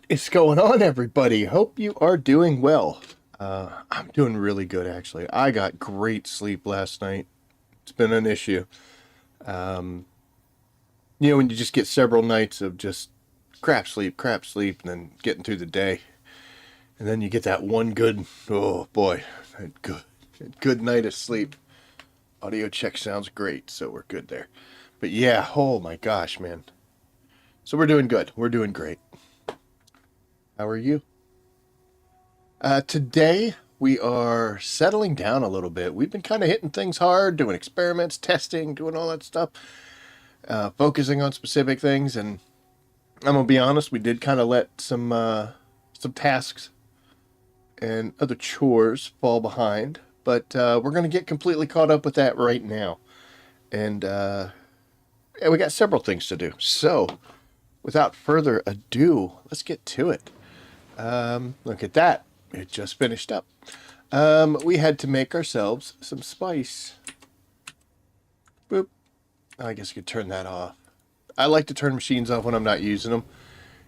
Is going on, everybody? Hope you are doing well. I'm doing really good, actually. I got great sleep last night. It's been an issue. Um, when you just get several nights of just crap sleep, and then getting through the day, and then you get that one good, oh boy, that good night of sleep. Audio check sounds great, so we're good there. But yeah, oh my gosh, man. So we're doing good. We're doing great. How are you? Today we are settling down a little bit. We've been kind of hitting things hard, doing experiments, testing, doing all that stuff, focusing on specific things. And I'm gonna be honest, we did kind of let some tasks and other chores fall behind, but we're gonna get completely caught up with that right now. And yeah, we got several things to do. So without further ado, let's get to it. Look at that. It just finished up. We had to make ourselves some spice. Boop. I guess you could turn that off. I like to turn machines off when I'm not using them.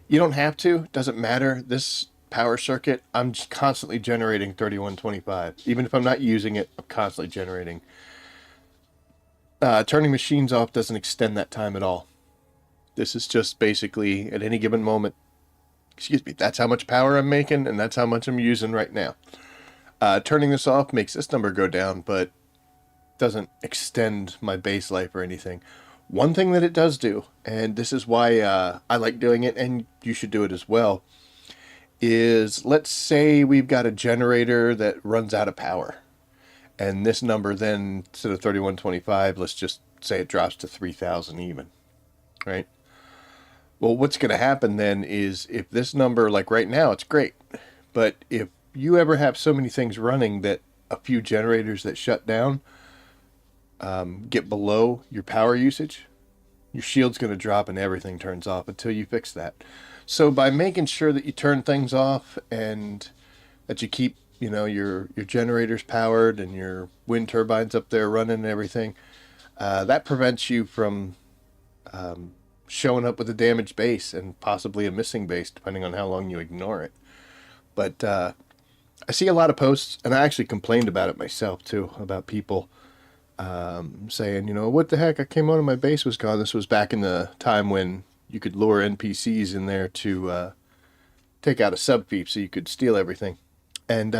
You don't have to. Doesn't matter. This power circuit, I'm just constantly generating 3125. Even if I'm not using it, I'm constantly generating. Turning machines off doesn't extend that time at all. This is just basically at any given moment. Excuse me, that's how much power I'm making, and that's how much I'm using right now. Turning this off makes this number go down, but doesn't extend my base life or anything. One thing that it does do, and this is why I like doing it, and you should do it as well, is let's say we've got a generator that runs out of power. And this number then, instead of 3125, let's just say it drops to 3000 even, right? Well, what's going to happen then is if this number, like right now, it's great. But if you ever have so many things running that a few generators that shut down get below your power usage, your shield's going to drop and everything turns off until you fix that. So by making sure that you turn things off and that you keep, your generators powered and your wind turbines up there running and everything, that prevents you from showing up with a damaged base and possibly a missing base, depending on how long you ignore it. But I see a lot of posts, and I actually complained about it myself too, about people saying, what the heck? I came on and my base was gone. This was back in the time when you could lure NPCs in there to take out a sub fief, so you could steal everything. And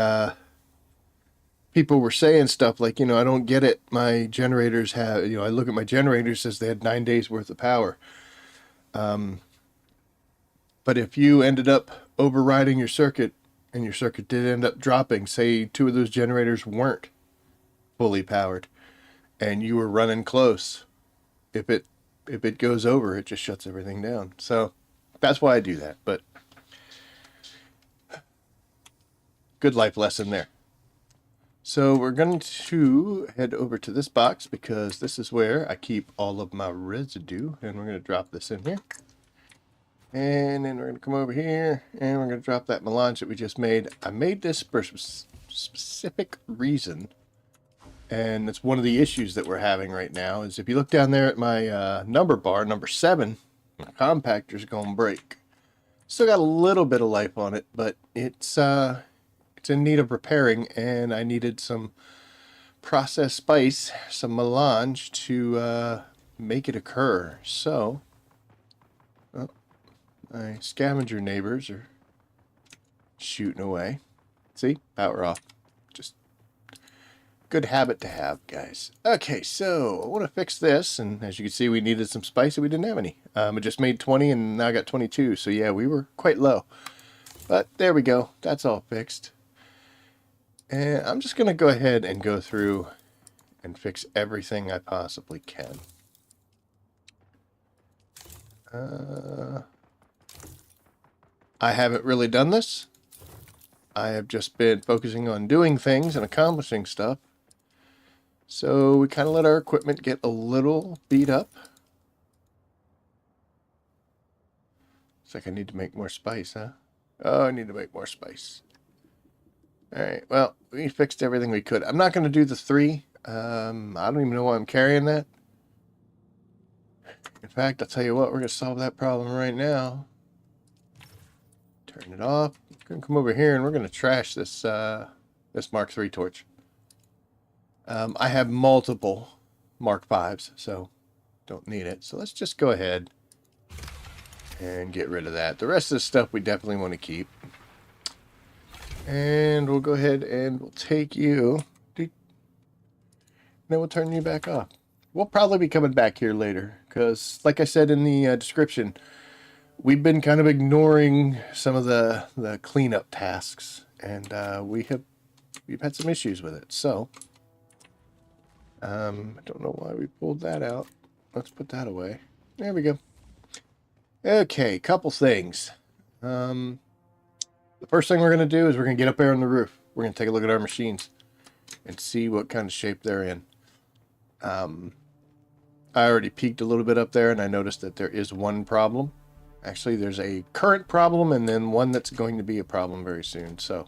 people were saying stuff like, I don't get it. My generators have, I look at my generators, says they had 9 days worth of power. But if you ended up overriding your circuit and your circuit did end up dropping, say 2 of those generators weren't fully powered and you were running close, if it goes over, it just shuts everything down. So that's why I do that. But good life lesson there. So we're going to head over to this box because this is where I keep all of my residue, and we're going to drop this in here. And then we're going to come over here and we're going to drop that melange that we just made. I made this for a specific reason, and it's one of the issues that we're having right now. Is if you look down there at my number bar, number 7, my compactor's going to break. Still got a little bit of life on it, but it's in need of repairing, and I needed some processed spice, some melange to make it occur. So my scavenger neighbors are shooting away. See? Power off. Just good habit to have, guys. Okay, so I want to fix this, and as you can see, we needed some spice and we didn't have any. I just made 20 and now I got 22, so yeah, we were quite low. But there we go. That's all fixed. And I'm just going to go ahead and go through and fix everything I possibly can. I haven't really done this. I have just been focusing on doing things and accomplishing stuff. So we kind of let our equipment get a little beat up. Looks like I need to make more spice, huh? Oh, I need to make more spice. Alright, well, we fixed everything we could. I'm not going to do the 3. I don't even know why I'm carrying that. In fact, I'll tell you what, we're going to solve that problem right now. Turn it off. We're going to come over here and we're going to trash this this Mark III torch. I have multiple Mark Vs, so don't need it. So let's just go ahead and get rid of that. The rest of the stuff we definitely want to keep. And we'll go ahead and we'll take you. Then we'll turn you back off. We'll probably be coming back here later because, like I said in the description, we've been kind of ignoring some of the cleanup tasks, and we've had some issues with it. So I don't know why we pulled that out. Let's put that away. There we go. Okay, couple things. The first thing we're going to do is we're going to get up there on the roof. We're going to take a look at our machines and see what kind of shape they're in. I already peeked a little bit up there and I noticed that there is one problem. Actually, there's a current problem and then one that's going to be a problem very soon. So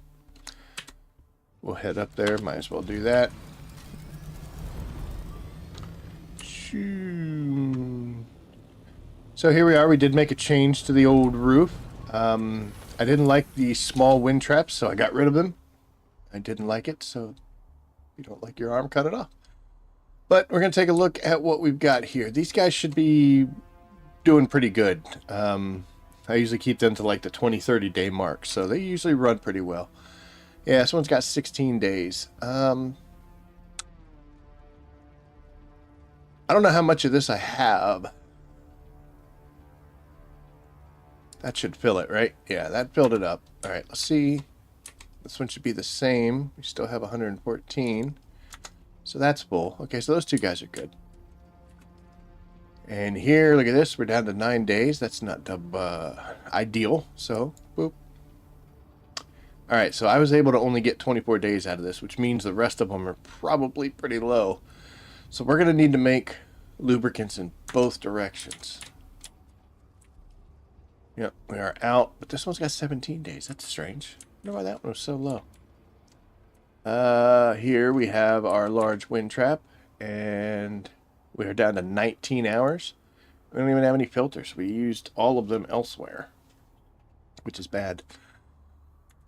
we'll head up there. Might as well do that. So here we are. We did make a change to the old roof. I didn't like the small wind traps, so I got rid of them. I didn't like it, so if you don't like your arm, cut it off. But we're going to take a look at what we've got here. These guys should be doing pretty good. I usually keep them to like the 20-30 day mark, so they usually run pretty well. Yeah, this one's got 16 days. I don't know how much of this I have. That should fill it, right? Yeah, that filled it up. All right, let's see. This one should be the same. We still have 114. So that's full. Okay, so those two guys are good. And here, look at this. We're down to 9 days. That's not ideal. So, boop. All right, so I was able to only get 24 days out of this, which means the rest of them are probably pretty low. So we're going to need to make lubricants in both directions. Yep, we are out, but this one's got 17 days. That's strange. I wonder why that one was so low. Here we have our large wind trap, and we are down to 19 hours. We don't even have any filters. We used all of them elsewhere, which is bad.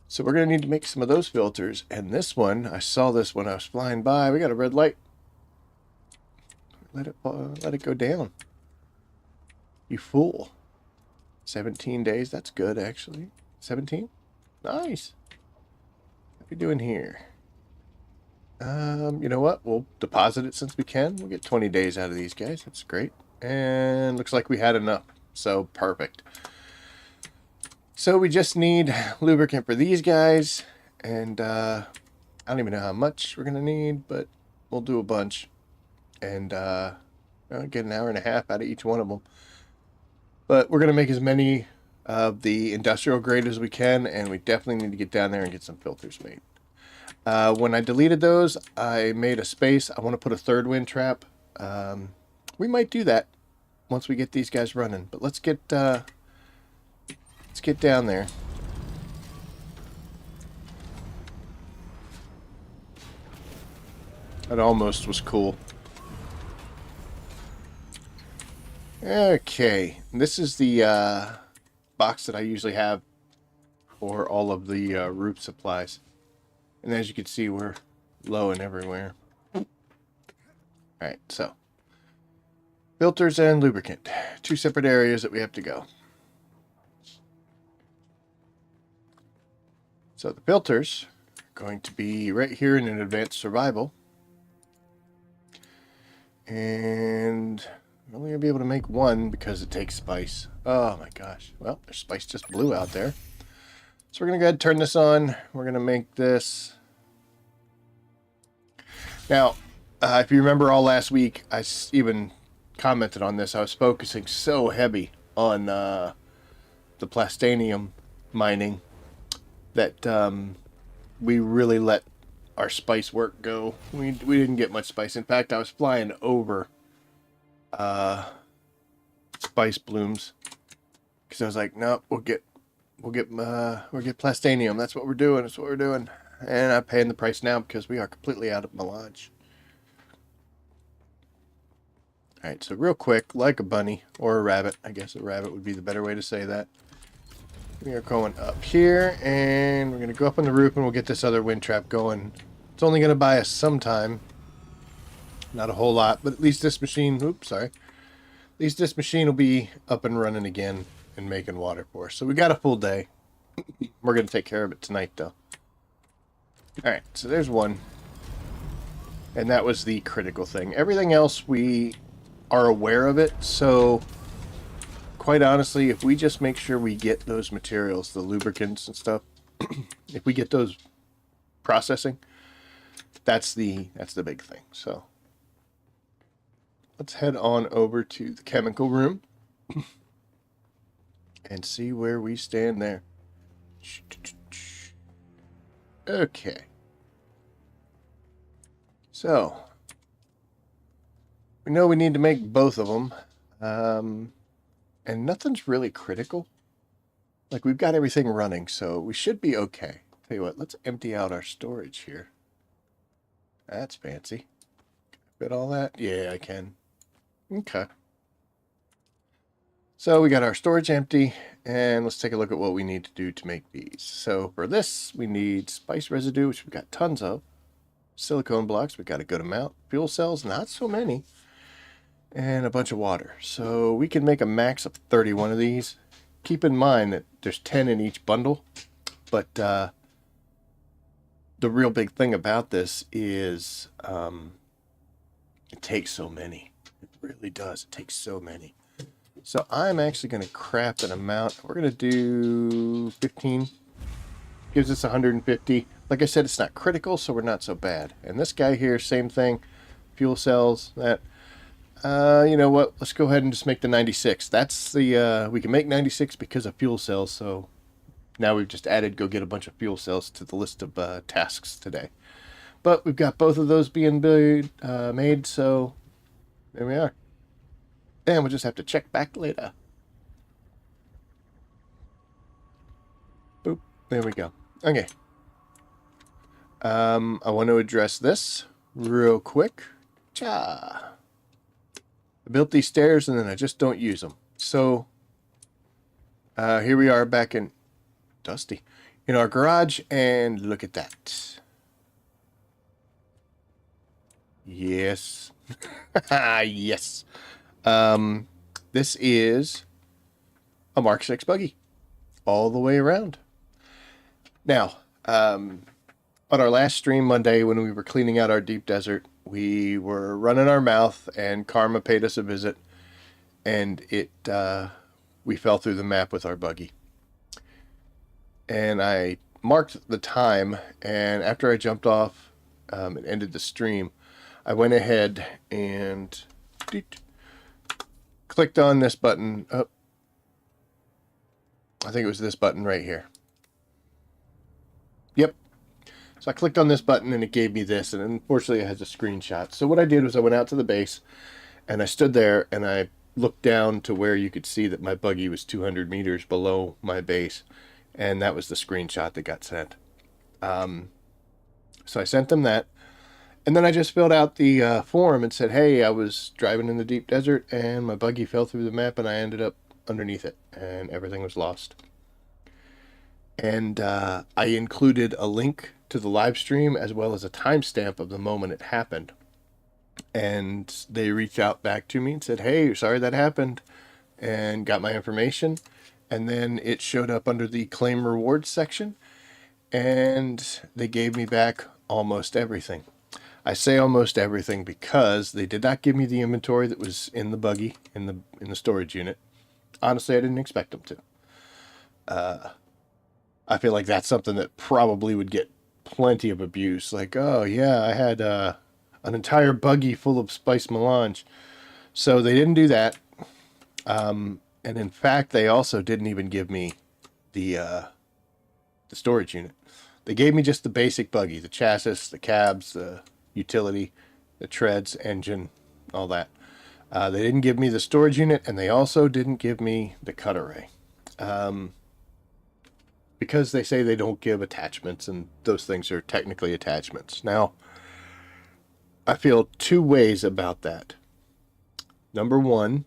So we're going to need to make some of those filters. And this one, I saw this when I was flying by. We got a red light. Let it go down. You fool. 17 days. That's good, actually. 17? Nice. What are we doing here? You know what? We'll deposit it since we can. We'll get 20 days out of these guys. That's great. And looks like we had enough. So perfect. So we just need lubricant for these guys. And I don't even know how much we're going to need, but we'll do a bunch. And get an hour and a half out of each one of them. But we're going to make as many of the industrial grade as we can, and we definitely need to get down there and get some filters made. When I deleted those, I made a space. I want to put a third wind trap. We might do that once we get these guys running. But let's get down there. That almost was cool. Okay, this is the box that I usually have for all of the roof supplies. And as you can see, we're low and everywhere. Alright, so filters and lubricant. Two separate areas that we have to go. So the filters are going to be right here in an advanced survival. And I'm only going to be able to make one because it takes spice. Oh my gosh. Well, there's spice just blew out there. So we're going to go ahead and turn this on. We're going to make this. Now, if you remember all last week, I even commented on this. I was focusing so heavy on the plastanium mining that we really let our spice work go. We didn't get much spice. In fact, I was flying over spice blooms because I was like, no, we'll get plastanium. That's what we're doing. That's what we're doing. And I'm paying the price now because we are completely out of melange. All right, so real quick, like a bunny or a rabbit. I guess a rabbit would be the better way to say that. We are going up here, and we're going to go up on the roof, and we'll get this other wind trap going. It's only going to buy us some time. Not a whole lot, but at least this machine... Oops, sorry. At least this machine will be up and running again and making water for us. So we got a full day. We're going to take care of it tonight, though. Alright, so there's one. And that was the critical thing. Everything else, we are aware of it, so... Quite honestly, if we just make sure we get those materials, the lubricants and stuff, if we get those processing, that's the big thing. So let's head on over to the chemical room and see where we stand there. Okay. So we know we need to make both of them. And nothing's really critical. Like, we've got everything running, so we should be okay. Tell you what, let's empty out our storage here. That's fancy. Fit all that? Yeah, I can. Okay. So we got our storage empty, and let's take a look at what we need to do to make these. So for this, we need spice residue, which we've got tons of. Silicone blocks, we've got a good amount. Fuel cells, not so many. And a bunch of water. So we can make a max of 31 of these. Keep in mind that there's 10 in each bundle. But the real big thing about this is it takes so many. It really does. It takes so many. So I'm actually going to craft an amount. We're going to do 15. Gives us 150. Like I said, it's not critical, so we're not so bad. And this guy here, same thing. Fuel cells, that... you know what? Let's go ahead and just make the 96. That's the, we can make 96 because of fuel cells, so now we've just added go get a bunch of fuel cells to the list of tasks today. But we've got both of those being made, so there we are. And we'll just have to check back later. Boop. There we go. Okay. I want to address this real quick. Cha. I built these stairs and then I just don't use them. So here we are back in Dusty in our garage, and look at that. Yes. Yes. This is a Mk6 Buggy all the way around. Now, on our last stream Monday when we were cleaning out our deep desert, we were running our mouth, and Karma paid us a visit, and we fell through the map with our buggy. And I marked the time, and after I jumped off and ended the stream, I went ahead and clicked on this button. Oh, I think it was this button right here. Yep. So I clicked on this button and it gave me this, and unfortunately it has a screenshot. So what I did was I went out to the base and I stood there and I looked down to where you could see that my buggy was 200 meters below my base, and that was the screenshot that got sent. So I sent them that, and then I just filled out the form and said, hey, I was driving in the deep desert and my buggy fell through the map and I ended up underneath it and everything was lost. And I included a link to the live stream as well as a timestamp of the moment it happened. And they reached out back to me and said, hey, sorry that happened, and got my information. And then it showed up under the claim rewards section, and they gave me back almost everything. I say almost everything because they did not give me the inventory that was in the buggy, in the storage unit. Honestly, I didn't expect them to. I feel like that's something that probably would get plenty of abuse. Like, oh yeah, I had an entire buggy full of spice melange. So they didn't do that. And in fact, they also didn't even give me the storage unit. They gave me just the basic buggy, the chassis, the cabs, the utility, the treads, engine, all that. They didn't give me the storage unit, and they also didn't give me the cut array. Because they say they don't give attachments, and those things are technically attachments. Now, I feel two ways about that. Number one,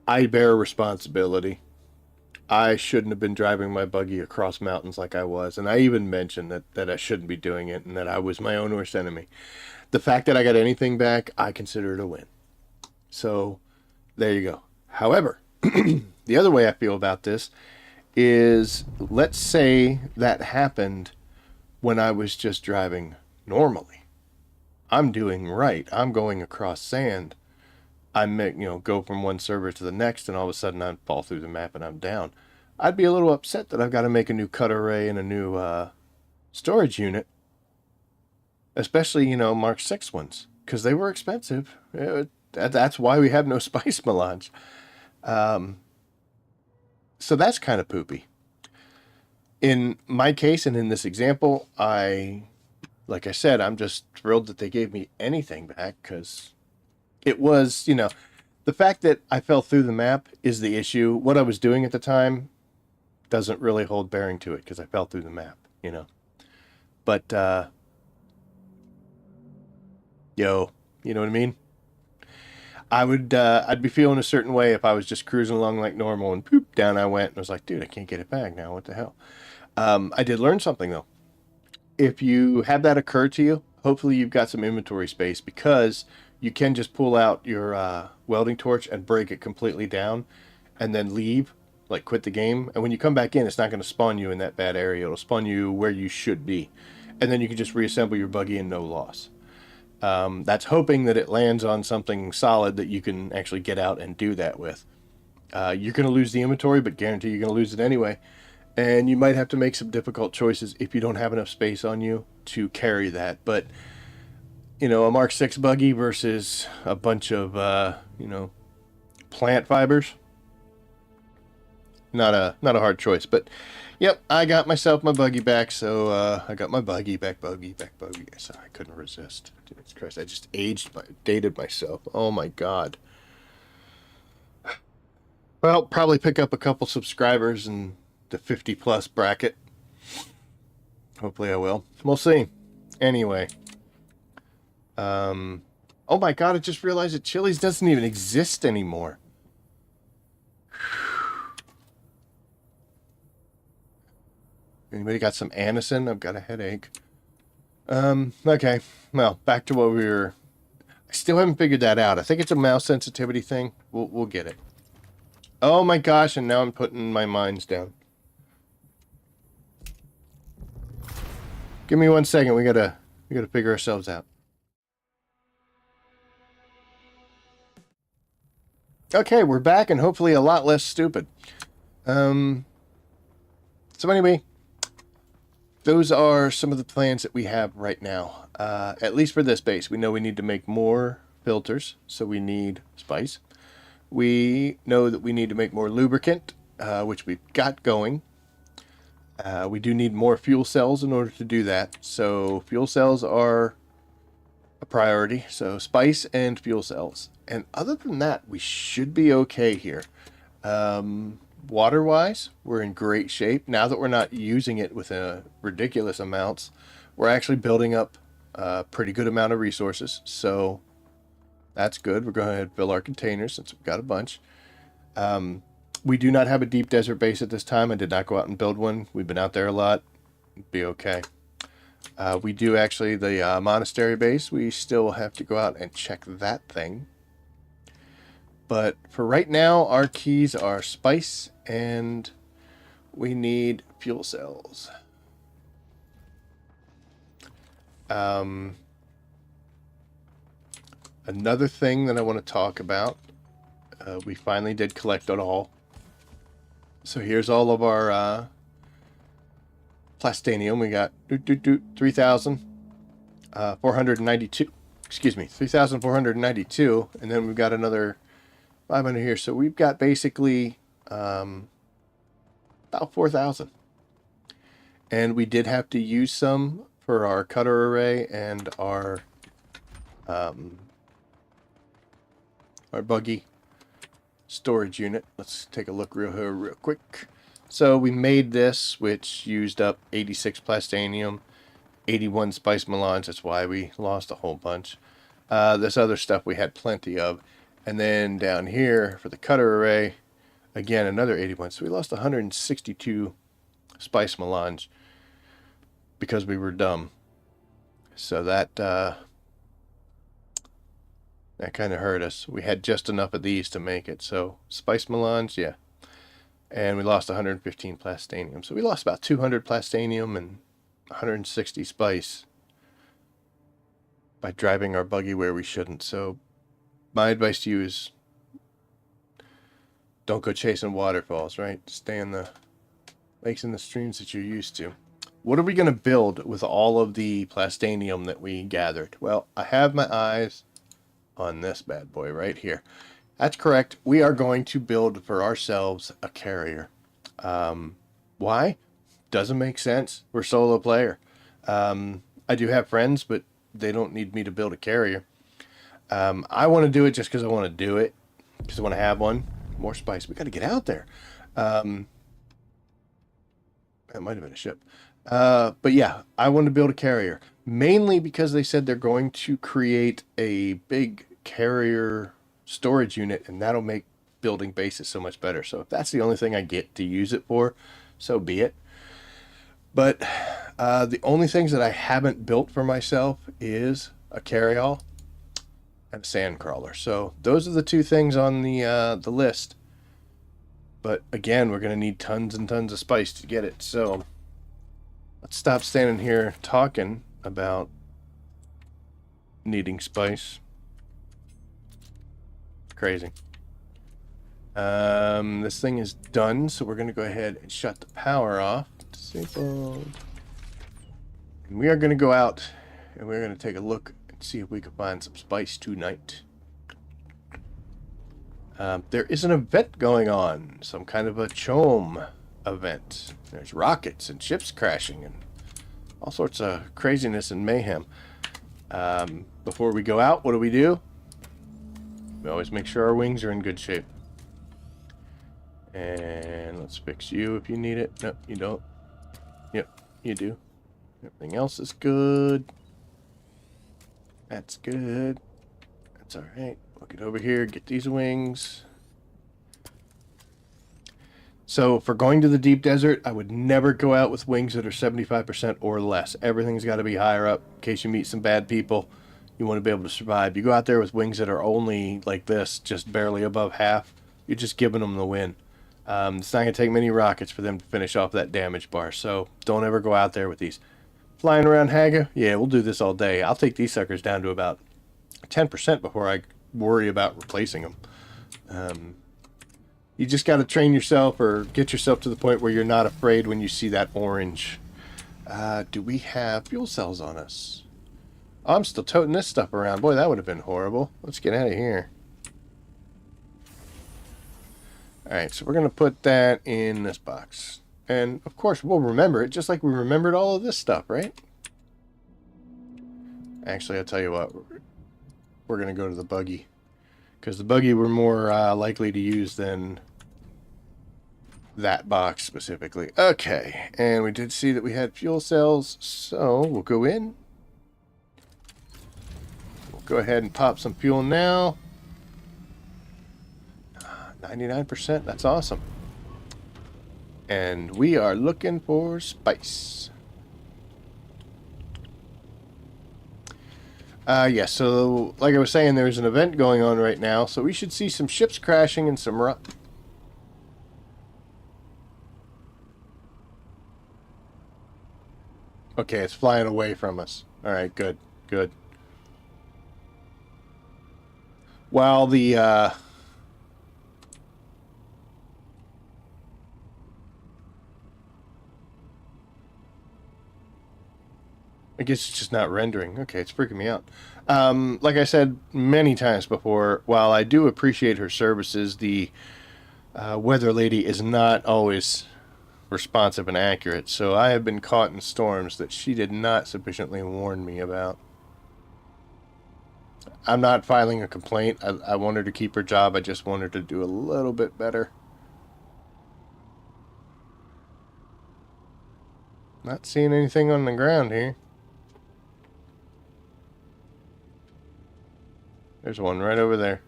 I bear responsibility. I shouldn't have been driving my buggy across mountains like I was. And I even mentioned that I shouldn't be doing it and that I was my own worst enemy. The fact that I got anything back, I consider it a win. So there you go. However, the other way I feel about this is, let's say that happened when I was just driving normally. I'm doing right. I'm going across sand. I go from one server to the next, and all of a sudden I fall through the map and I'm down. I'd be a little upset that I've got to make a new cut array and a new storage unit, especially Mark 6 ones, because they were expensive. That's why we have no spice melange. So that's kind of poopy. In my case and in this example, like I said, I'm just thrilled that they gave me anything back, because it was, the fact that I fell through the map is the issue. What I was doing at the time doesn't really hold bearing to it, because I fell through the map, But, you know what I mean? I'd be feeling a certain way if I was just cruising along like normal and poop, down I went, and I was like, dude, I can't get it back now. What the hell? I did learn something though. If you have that occur to you, hopefully you've got some inventory space, because you can just pull out your welding torch and break it completely down and then leave, like quit the game. And when you come back in, it's not going to spawn you in that bad area. It'll spawn you where you should be. And then you can just reassemble your buggy and no loss. That's hoping that it lands on something solid that you can actually get out and do that with. You're going to lose the inventory, but guarantee you're going to lose it anyway. And you might have to make some difficult choices if you don't have enough space on you to carry that. But, a Mark 6 buggy versus a bunch of, plant fibers. Not a hard choice. But, yep, I got myself my buggy back. So I got my buggy back. Sorry, I couldn't resist. Jesus Christ, I just dated myself. Oh, my God. Well, probably pick up a couple subscribers and the 50 plus bracket. Hopefully I will. We'll see. Anyway. Oh my God, I just realized that Chili's doesn't even exist anymore. Anybody got some Anison? I've got a headache. Okay. Well, back to what we were... I still haven't figured that out. I think it's a mouse sensitivity thing. We'll get it. Oh my gosh, and now I'm putting my mines down. Give me 1 second. We gotta figure ourselves out. Okay, we're back, and hopefully a lot less stupid. So anyway, those are some of the plans that we have right now. At least for this base, we know we need to make more filters, so we need spice. We know that we need to make more lubricant, which we've got going. We do need more fuel cells in order to do that. So fuel cells are a priority. So spice and fuel cells. And other than that, we should be okay here. Water-wise, we're in great shape. Now that we're not using it with ridiculous amounts, we're actually building up a pretty good amount of resources. So that's good. We're going to fill our containers since we've got a bunch. We do not have a deep desert base at this time. I did not go out and build one. We've been out there a lot. Be okay. We do actually, the monastery base, we still have to go out and check that thing. But for right now, our keys are spice and we need fuel cells. Another thing that I want to talk about, we finally did collect it all. So here's all of our plastanium. We got 3,492. Excuse me, 3,492, and then we've got another 500 here. So we've got basically about 4,000. And we did have to use some for our cutter array and our buggy storage unit. Let's take a look real quick. So we made this, which used up 86 plastanium, 81 spice melange. That's why we lost a whole bunch. This other stuff we had plenty of. And then down here for the cutter array, Again, another 81. So we lost 162 spice melange because we were dumb. So that kind of hurt us. We had just enough of these to make it. So spice melange, yeah. And we lost 115 plastanium. So we lost about 200 plastanium and 160 spice by driving our buggy where we shouldn't. So my advice to you is don't go chasing waterfalls, right? Stay in the lakes and the streams that you're used to. What are we going to build with all of the plastanium that we gathered? Well, I have my eyes on this bad boy right here. That's correct. We are going to build for ourselves a carrier. Why? Doesn't make sense. We're solo player. I do have friends, but they don't need me to build a carrier. I want to do it just because I want to do it. Because I want to have one. More spice. We got to get out there. That might have been a ship. But yeah, I want to build a carrier. Mainly because they said they're going to create a big carrier storage unit, and that'll make building bases so much better. So if that's the only thing I get to use it for, so be it. But the only things that I haven't built for myself is a carryall and a sand crawler. So those are the two things on the list. But again, we're going to need tons and tons of spice to get it. So let's stop standing here talking about needing spice. Crazy. This thing is done, so we're going to go ahead and shut the power off. Disabled. And we are going to go out and we're going to take a look and see if we can find some spice tonight. There is an event going on, some kind of a chome event. There's rockets and ships crashing and all sorts of craziness and mayhem. Before we go out, what do? We always make sure our wings are in good shape. And let's fix you if you need it. No, you don't. Yep, you do. Everything else is good. That's good. That's alright. We'll get over here, get these wings. So for going to the deep desert, I would never go out with wings that are 75% or less. Everything's got to be higher up in case you meet some bad people. You want to be able to survive. You go out there with wings that are only like this, just barely above half, you're just giving them the win. It's not going to take many rockets for them to finish off that damage bar, so don't ever go out there with these. Flying around Haga? Yeah, we'll do this all day. I'll take these suckers down to about 10% before I worry about replacing them. You just got to train yourself or get yourself to the point where you're not afraid when you see that orange. Do we have fuel cells on us? Oh, I'm still toting this stuff around. Boy, that would have been horrible. Let's get out of here. Alright, so we're going to put that in this box. And, of course, we'll remember it just like we remembered all of this stuff, right? Actually, I'll tell you what. We're going to go to the buggy. Because the buggy we're more likely to use than that box specifically. Okay, and we did see that we had fuel cells, so we'll go in. We'll go ahead and pop some fuel now. 99%, that's awesome. And we are looking for spice. Yeah, so like I was saying, there's an event going on right now, so we should see some ships crashing and some Okay, it's flying away from us. Alright, good, good. While the, I guess it's just not rendering. Okay, it's freaking me out. Like I said many times before, while I do appreciate her services, the weather lady is not always responsive and accurate, so I have been caught in storms that she did not sufficiently warn me about. I'm not filing a complaint. I want her to keep her job. I just want her to do a little bit better. Not seeing anything on the ground here. There's one right over there.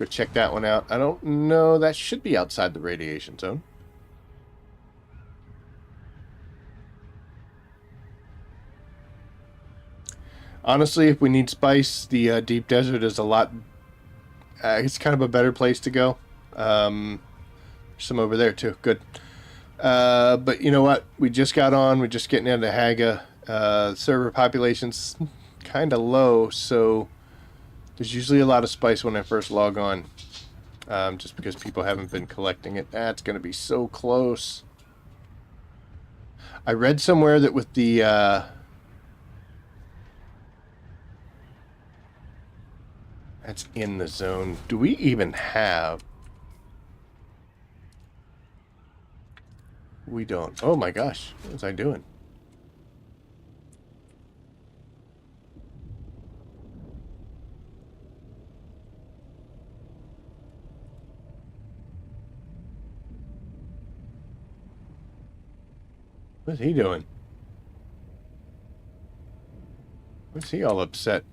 Go check that one out. I don't know. That should be outside the radiation zone. Honestly, if we need spice, the deep desert is a lot... it's kind of a better place to go. Some over there, too. Good. But you know what? We just got on. We're just getting into Haga. Server population's kind of low, so there's usually a lot of spice when I first log on. Just because people haven't been collecting it. That's going to be so close. I read somewhere that with the... that's in the zone. Do we even have... We don't. Oh my gosh. What was I doing? What's he doing? What's he all upset?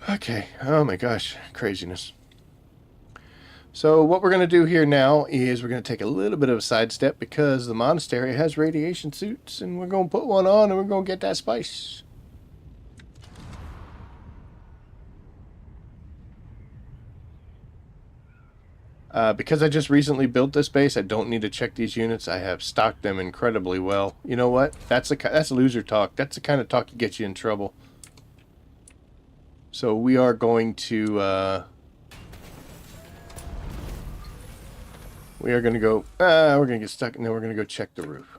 Okay. Oh my gosh. Craziness. So what we're going to do here now is we're going to take a little bit of a sidestep because the monastery has radiation suits, and we're going to put one on and we're going to get that spice. Because I just recently built this base, I don't need to check these units. I have stocked them incredibly well. You know what? That's loser talk. That's the kind of talk that gets you in trouble. So we are going to... we are going to go... we're going to get stuck, and then we're going to go check the roof.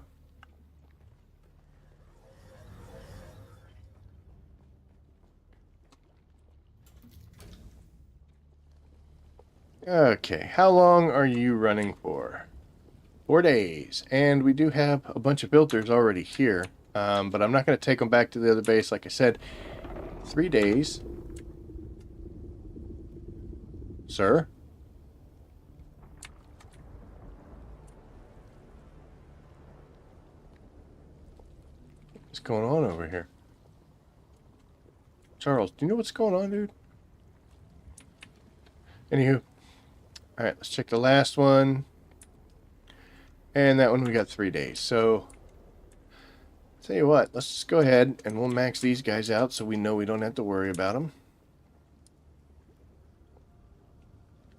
Okay, how long are you running for? 4 days. And we do have a bunch of builders already here. But I'm not going to take them back to the other base. Like I said, 3 days. Sir? What's going on over here? Charles, do you know what's going on, dude? Anywho. Alright, let's check the last one. And that one we got 3 days. So, tell you what, let's just go ahead and we'll max these guys out so we know we don't have to worry about them.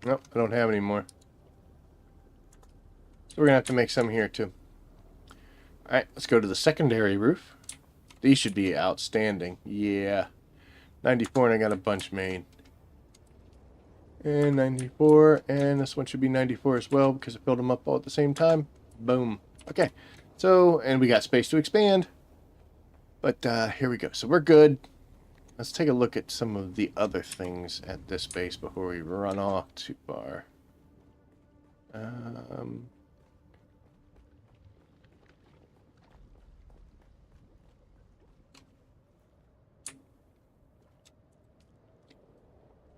Nope, I don't have any more. So we're going to have to make some here too. Alright, let's go to the secondary roof. These should be outstanding. Yeah. 94 and I got a bunch made. And 94, and this one should be 94 as well because I filled them up all at the same time. Boom. Okay. So, and we got space to expand. But here we go. So we're good. Let's take a look at some of the other things at this base before we run off too far.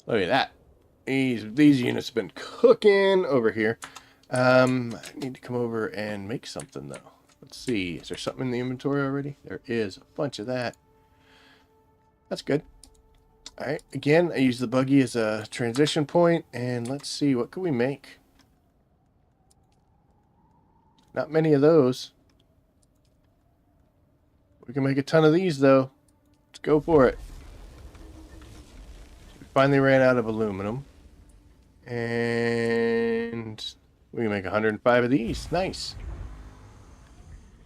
Look at that. These units have been cooking over here. I need to come over and make something though. Let's see. Is there something in the inventory already? There is a bunch of that. That's good. Alright, again, I use the buggy as a transition point, and let's see, what can we make? Not many of those. We can make a ton of these, though. Let's go for it. We finally ran out of aluminum. And we can make 105 of these. Nice.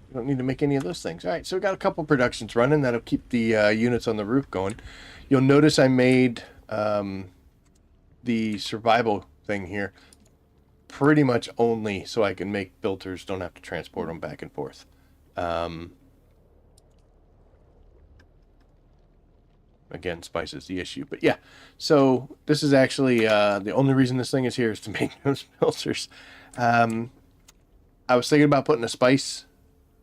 We don't need to make any of those things. All right, so we got a couple productions running. That'll keep the units on the roof going. You'll notice I made the survival thing here pretty much only so I can make filters, don't have to transport them back and forth. Again, spice is the issue. But yeah, so this is actually the only reason this thing is here is to make those filters. I was thinking about putting a spice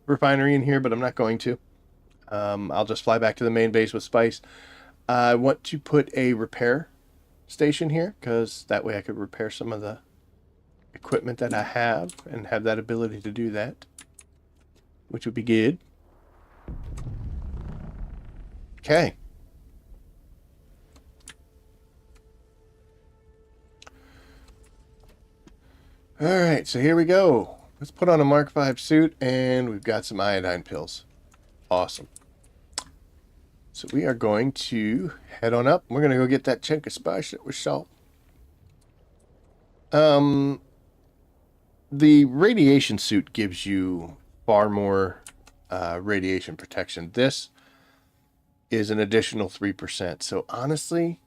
refinery in here, but I'm not going to. I'll just fly back to the main base with spice. I want to put a repair station here because that way I could repair some of the equipment that I have and have that ability to do that, which would be good. Okay. Alright, so here we go. Let's put on a Mark 5 suit, and we've got some iodine pills. Awesome. So we are going to head on up. We're going to go get that chunk of spice that we saw. The radiation suit gives you far more radiation protection. This is an additional 3%. So honestly,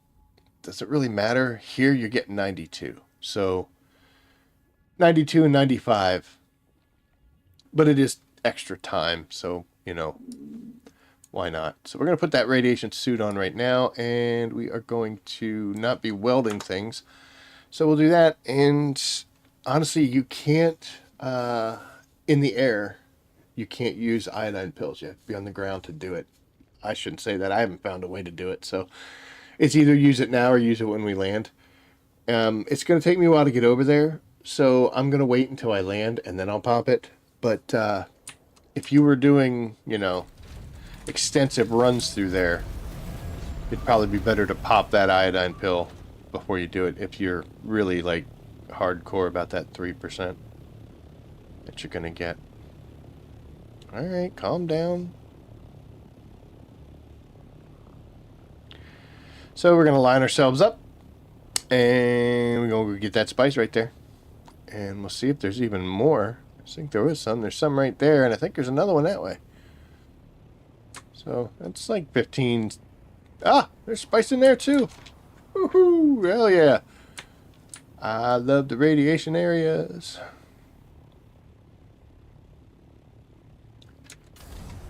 does it really matter? Here you're getting 92. So 92 and 95. But it is extra time, so, you know, why not? So we're going to put that radiation suit on right now, and we are going to not be welding things. So we'll do that, and honestly, you can't, in the air, you can't use iodine pills. You have to be on the ground to do it. I shouldn't say that. I haven't found a way to do it, so it's either use it now or use it when we land. It's going to take me a while to get over there, so I'm going to wait until I land, and then I'll pop it. But if you were doing, you know, extensive runs through there, it'd probably be better to pop that iodine pill before you do it if you're really, like, hardcore about that 3% that you're going to get. Alright, calm down. So we're going to line ourselves up, and we're going to get that spice right there. And we'll see if there's even more. I think there was some. There's some right there, and I think there's another one that way. So that's like 15. Ah, there's spice in there too. Woohoo! Hell yeah! I love the radiation areas.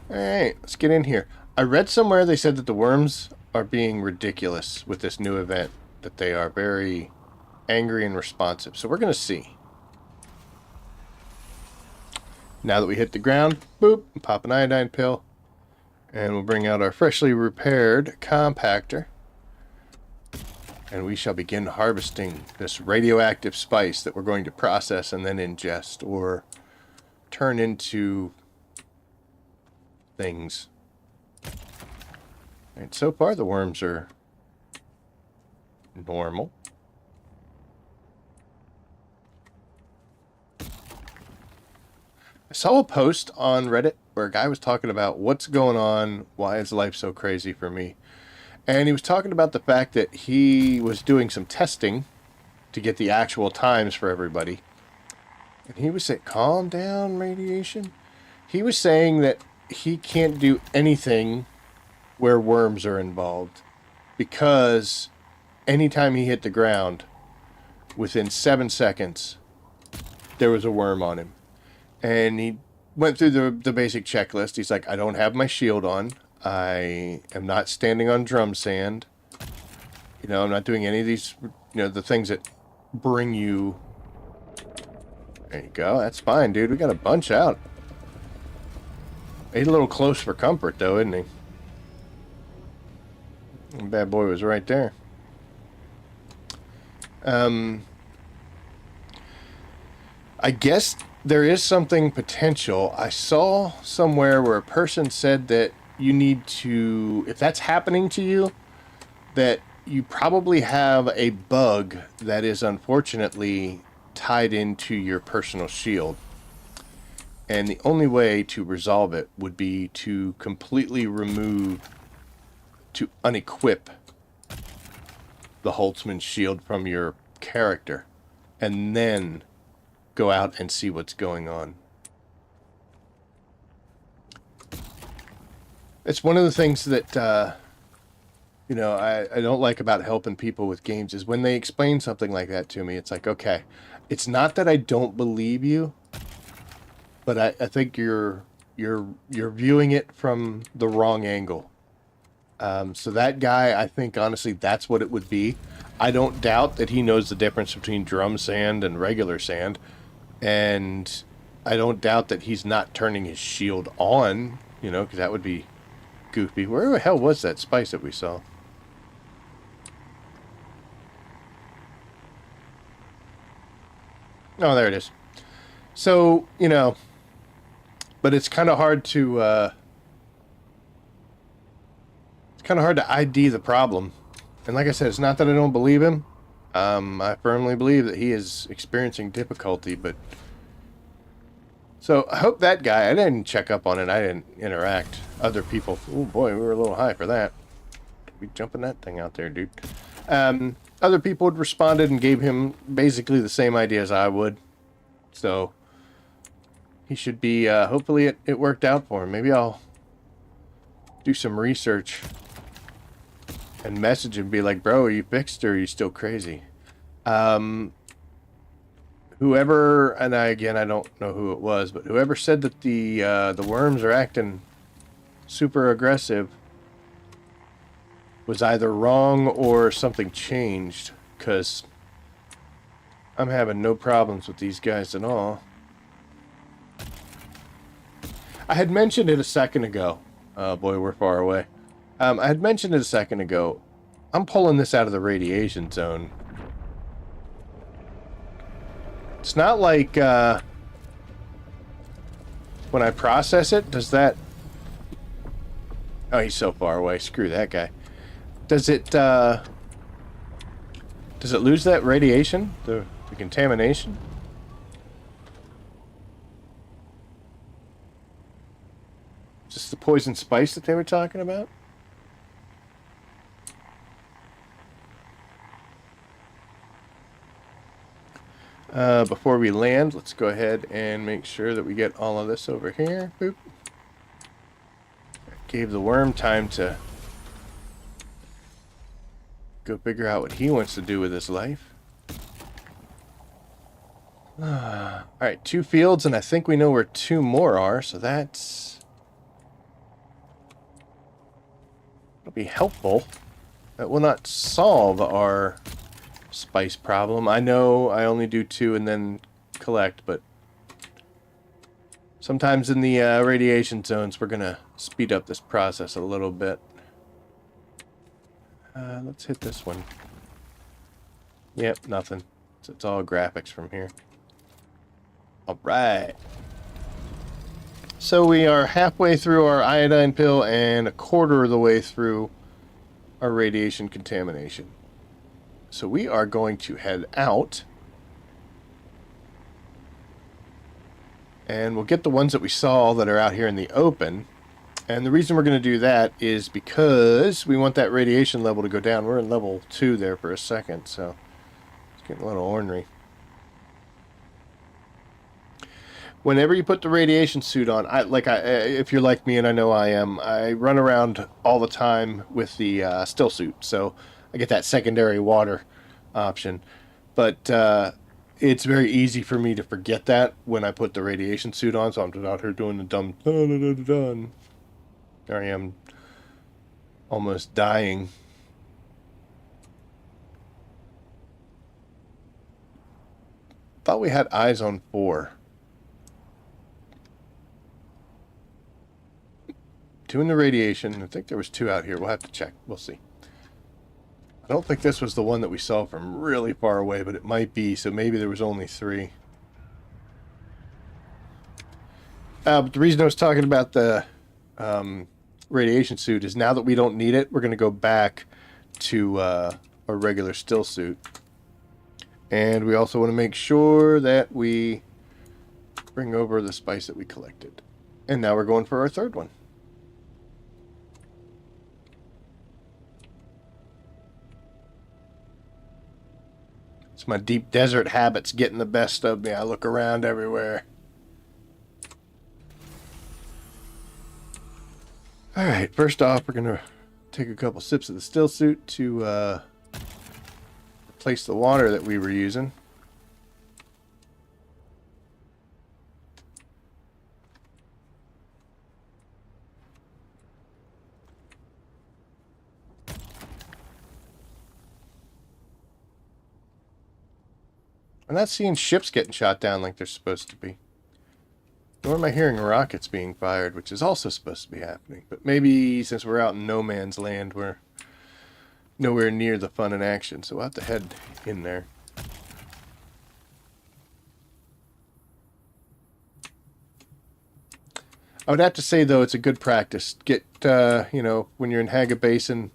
Alright, let's get in here. I read somewhere they said that the worms are being ridiculous with this new event. That they are very angry and responsive. So we're going to see. Now that we hit the ground, boop, pop an iodine pill, and we'll bring out our freshly repaired compactor, and we shall begin harvesting this radioactive spice that we're going to process and then ingest, or turn into things. And so far the worms are normal. I saw a post on Reddit where a guy was talking about what's going on, why is life so crazy for me? And he was talking about the fact that he was doing some testing to get the actual times for everybody. And he was saying, calm down, radiation. He was saying that he can't do anything where worms are involved because anytime he hit the ground, within 7 seconds, there was a worm on him. And he went through the basic checklist. He's like, I don't have my shield on. I am not standing on drum sand. You know, I'm not doing any of these, you know, the things that bring you. There you go. That's fine, dude. We got a bunch out. He's a little close for comfort, though, isn't he? The bad boy was right there. I guess there is something potential. I saw somewhere where a person said that you need to, if that's happening to you, that you probably have a bug that is unfortunately tied into your personal shield. And the only way to resolve it would be to completely remove, to unequip the Holtzman shield from your character, and then go out and see what's going on. It's one of the things that, you know, I don't like about helping people with games is when they explain something like that to me, it's like, okay, it's not that I don't believe you, but I think you're viewing it from the wrong angle. So that guy, I think, honestly, that's what it would be. I don't doubt that he knows the difference between drum sand and regular sand. And I don't doubt that he's not turning his shield on, you know, because that would be goofy. Where the hell was that spice that we saw? Oh, there it is. So, you know, but it's kind of hard to, ID the problem. And like I said, it's not that I don't believe him. I firmly believe that he is experiencing difficulty, but... So, I hope that guy... I didn't check up on it. I didn't interact. Other people... Oh, boy, we were a little high for that. We jumping that thing out there, dude. Other people had responded and gave him basically the same ideas I would. So, he should be... hopefully it worked out for him. Maybe I'll do some research and message him, be like, bro, are you fixed or are you still crazy? Whoever, and I don't know who it was, but whoever said that the worms are acting super aggressive was either wrong or something changed, because I'm having no problems with these guys at all. I had mentioned it a second ago. Oh boy, we're far away. I had mentioned it a second ago. I'm pulling this out of the radiation zone. It's not like, when I process it, does that... Oh, he's so far away. Screw that guy. Does it lose that radiation? The contamination? Is this the poison spice that they were talking about? Before we land, let's go ahead and make sure that we get all of this over here. Boop. Gave the worm time to go figure out what he wants to do with his life. Alright, 2 fields, and I think we know where 2 more are, so that'll be helpful. That will not solve our spice problem. I know I only do 2 and then collect, but sometimes in the radiation zones we're gonna speed up this process a little bit. Let's hit this one. Yep, nothing. So it's all graphics from here. Alright. So we are halfway through our iodine pill and a quarter of the way through our radiation contamination. So we are going to head out. And we'll get the ones that we saw that are out here in the open. And the reason we're going to do that is because we want that radiation level to go down. We're in level 2 there for a second, so it's getting a little ornery. Whenever you put the radiation suit on, if you're like me, and I know I am, I run around all the time with the still suit, so I get that secondary water option. But it's very easy for me to forget that when I put the radiation suit on, so I'm just out here doing the dumb dun. There I am, almost dying. Thought we had eyes on 4. 2 in the radiation. I think there was 2 out here. We'll have to check. We'll see. I don't think this was the one that we saw from really far away, but it might be, so maybe there was only 3. But the reason I was talking about the radiation suit is now that we don't need it, we're going to go back to a regular still suit. And we also want to make sure that we bring over the spice that we collected. And now we're going for our 3rd one. It's my deep desert habits getting the best of me. I look around everywhere. Alright, first off, we're going to take a couple sips of the still suit to replace the water that we were using. I'm not seeing ships getting shot down like they're supposed to be. Nor am I hearing rockets being fired, which is also supposed to be happening. But maybe since we're out in no man's land, we're nowhere near the fun and action, so we'll have to head in there. I would have to say, though, it's a good practice. Get, you know, when you're in Haga Basin,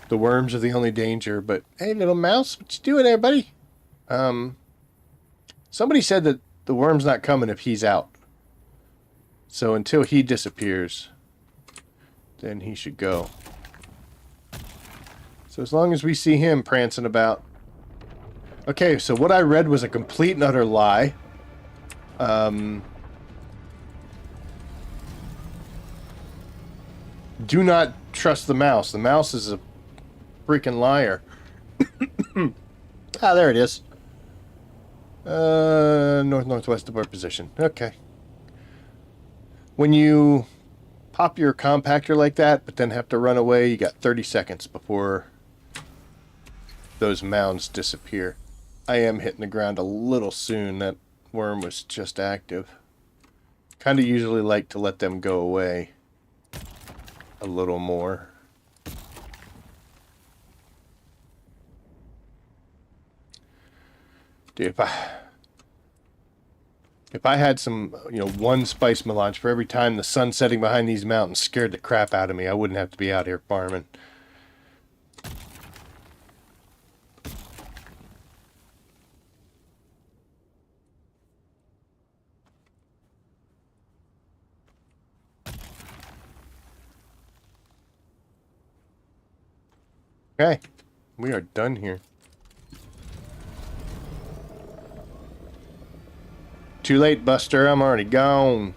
The worms are the only danger, but hey, little mouse, what you doing there, buddy? Somebody said that the worm's not coming if he's out. So until he disappears, then he should go. So as long as we see him prancing about. Okay, so what I read was a complete and utter lie. Do not trust the mouse. The mouse is a freaking liar. Ah, there it is. Northwest of our position. Okay. When you pop your compactor like that, but then have to run away, you got 30 seconds before those mounds disappear. I am hitting the ground a little soon. That worm was just active. Kind of usually like to let them go away a little more. Dude, if I had some, one spice melange for every time the sun setting behind these mountains scared the crap out of me, I wouldn't have to be out here farming. Okay, we are done here. Too late, Buster. I'm already gone.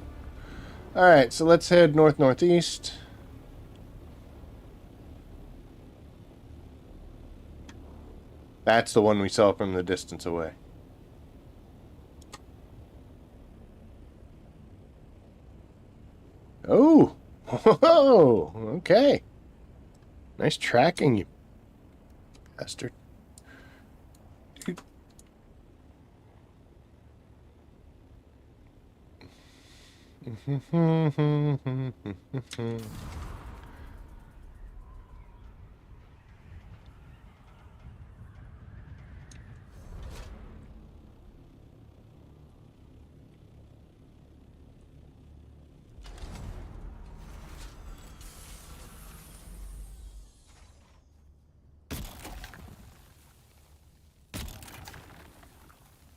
Alright, so let's head north-northeast. That's the one we saw from the distance away. Oh! Oh! Okay. Nice tracking, you bastard. Dude.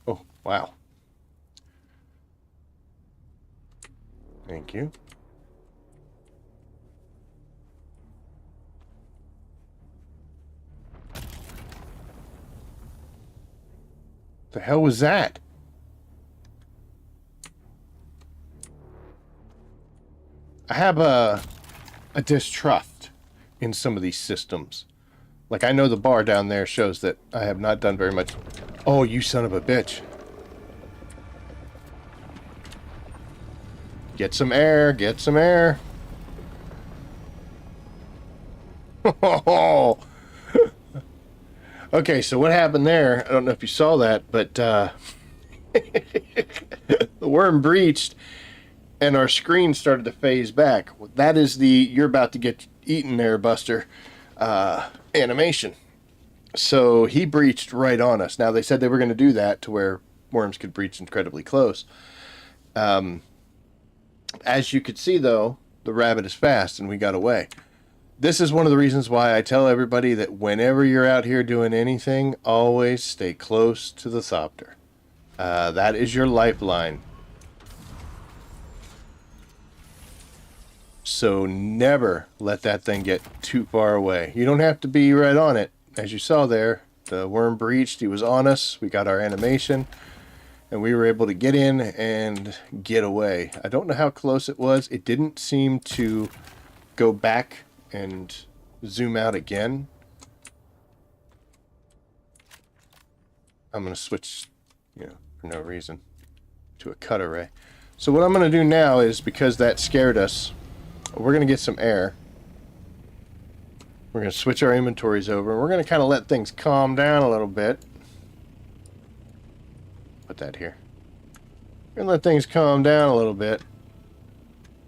Oh, wow. Thank you. The hell was that? I have a distrust in some of these systems. Like, I know the bar down there shows that I have not done very much. Oh, you son of a bitch. Get some air, get some air. Okay, so what happened there, I don't know if you saw that, but the worm breached and our screen started to phase back. That is the "you're about to get eaten there, Buster" animation. So he breached right on us. Now, they said they were going to do that to where worms could breach incredibly close. As you could see, though, the rabbit is fast and we got away. This is one of the reasons why I tell everybody that whenever you're out here doing anything, always stay close to the Thopter. That is your lifeline. So never let that thing get too far away. You don't have to be right on it. As you saw there, the worm breached. He was on us. We got our animation. And we were able to get in and get away. I don't know how close it was. It didn't seem to go back and zoom out again. I'm going to switch, for no reason, to a cut array. So what I'm going to do now is, because that scared us, we're going to get some air. We're going to switch our inventories over. And we're going to kind of let things calm down a little bit. Put that here. We're going to let things calm down a little bit.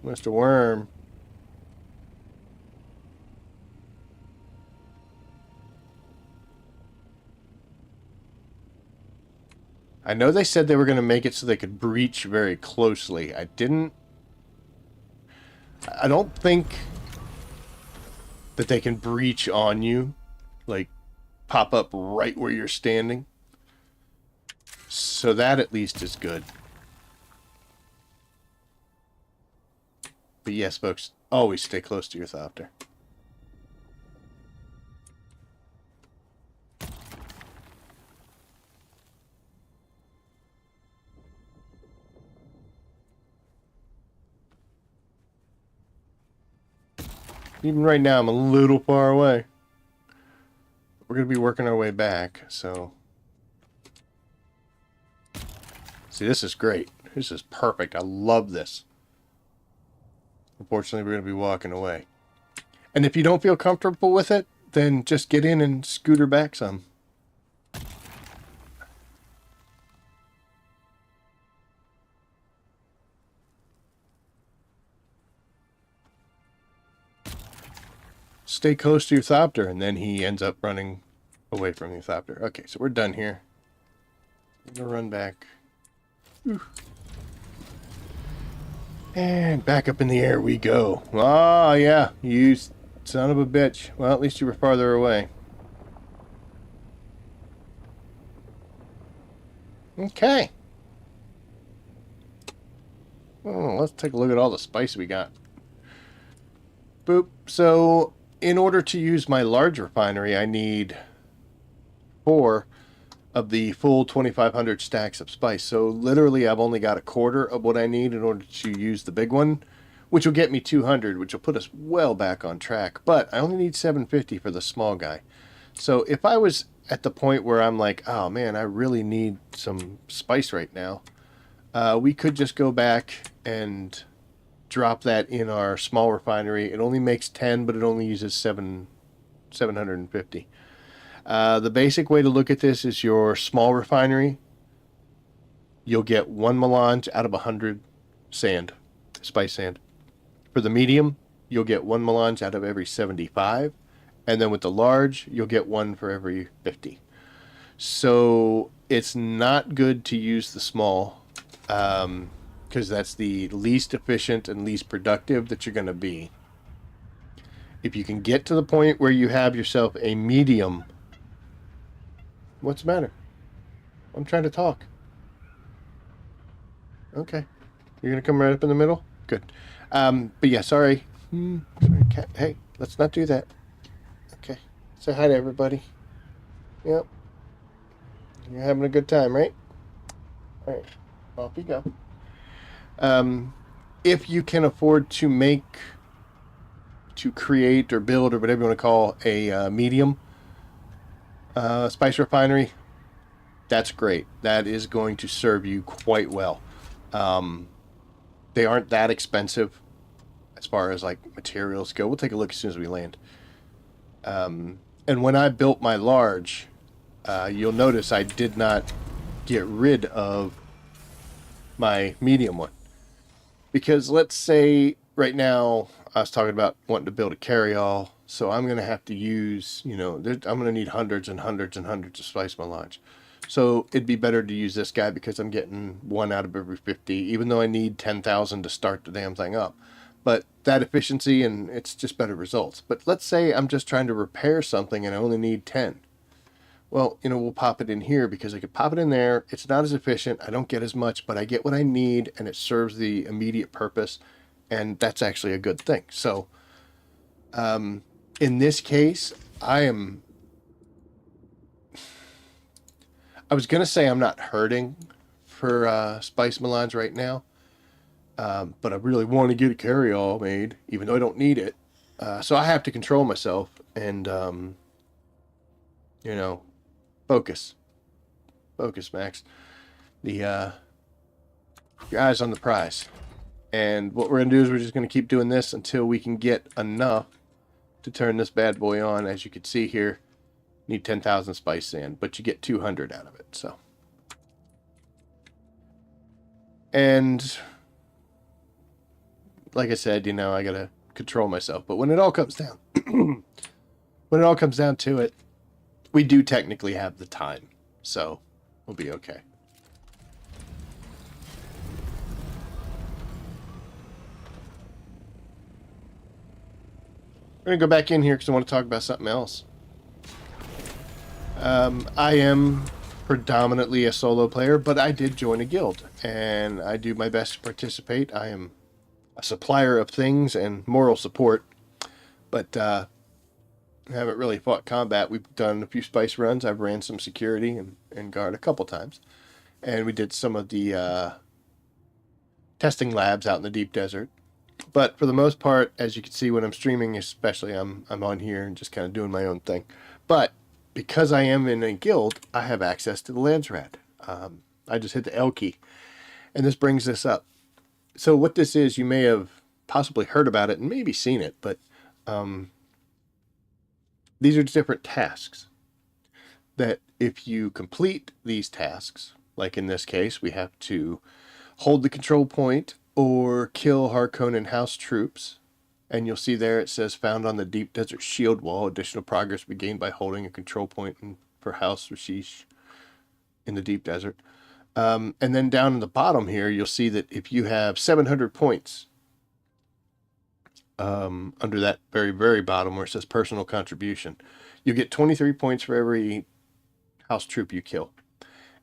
Mr. Worm. I know they said they were going to make it so they could breach very closely. I don't think that they can breach on you, like pop up right where you're standing. So that at least is good. But yes, folks, always stay close to your Thopter. Even right now, I'm a little far away. We're going to be working our way back, so... See, this is great. This is perfect. I love this. Unfortunately, we're going to be walking away. And if you don't feel comfortable with it, then just get in and scooter back some. Stay close to your Thopter, and then he ends up running away from your Thopter. Okay, so we're done here. I'm going to run back. Whew. And back up in the air we go. Ah, yeah, you son of a bitch. Well, at least you were farther away. Okay. Oh, let's take a look at all the spice we got. Boop. So, in order to use my large refinery, I need 4 of the full 2,500 stacks of spice. So, literally, I've only got a quarter of what I need in order to use the big one, which will get me 200, which will put us well back on track. But I only need 750 for the small guy. So, if I was at the point where I'm like, oh man, I really need some spice right now, we could just go back and drop that in our small refinery. It only makes 10, but it only uses 750. The basic way to look at this is your small refinery. You'll get 1 melange out of 100 sand, spice sand. For the medium, you'll get 1 melange out of every 75. And then with the large, you'll get 1 for every 50. So it's not good to use the small, because that's the least efficient and least productive that you're going to be. If you can get to the point where you have yourself a medium... What's the matter? I'm trying to talk. Okay. You're going to come right up in the middle? Good. But yeah, sorry. Sorry, cat. Hey, let's not do that. Okay. Say hi to everybody. Yep. You're having a good time, right? All right. Off you go. If you can afford to create or build or whatever you want to call a medium spice refinery, that's great. That is going to serve you quite well. They aren't that expensive as far as like materials go. We'll take a look as soon as we land. And when I built my large, you'll notice I did not get rid of my medium one. Because let's say right now I was talking about wanting to build a carry-all, so I'm going to have to use, I'm going to need hundreds and hundreds and hundreds of spice melange. So it'd be better to use this guy because I'm getting 1 out of every 50, even though I need 10,000 to start the damn thing up. But that efficiency, and it's just better results. But let's say I'm just trying to repair something and I only need 10. Well, we'll pop it in here because I could pop it in there. It's not as efficient. I don't get as much, but I get what I need and it serves the immediate purpose. And that's actually a good thing. So, in this case, I was going to say I'm not hurting for spice melange right now. But I really want to get a carry-all made, even though I don't need it. So I have to control myself and, focus. Focus, Max. Your eyes on the prize. And what we're going to do is we're just going to keep doing this until we can get enough to turn this bad boy on. As you can see here, need 10,000 spice sand, but you get 200 out of it, so. And like I said, I got to control myself. But when it all comes down, to it, we do technically have the time, so we'll be okay. We're going to go back in here because I want to talk about something else. I am predominantly a solo player, but I did join a guild, and I do my best to participate. I am a supplier of things and moral support, but I haven't really fought combat. We've done a few spice runs. I've ran some security and guard a couple times, and we did some of the testing labs out in the deep desert. But for the most part, as you can see when I'm streaming, especially, I'm on here and just kind of doing my own thing. But because I am in a guild, I have access to the Landsraad. I just hit the L key, and this brings this up. So what this is, you may have possibly heard about it and maybe seen it, but these are different tasks that if you complete these tasks, like in this case, we have to hold the control point or kill Harkonnen house troops. And you'll see there it says found on the deep desert shield wall. Additional progress be gained by holding a control point for House Rashish in the deep desert. And then down in the bottom here, you'll see that if you have 700 points under that very, very bottom where it says personal contribution, you get 23 points for every house troop you kill.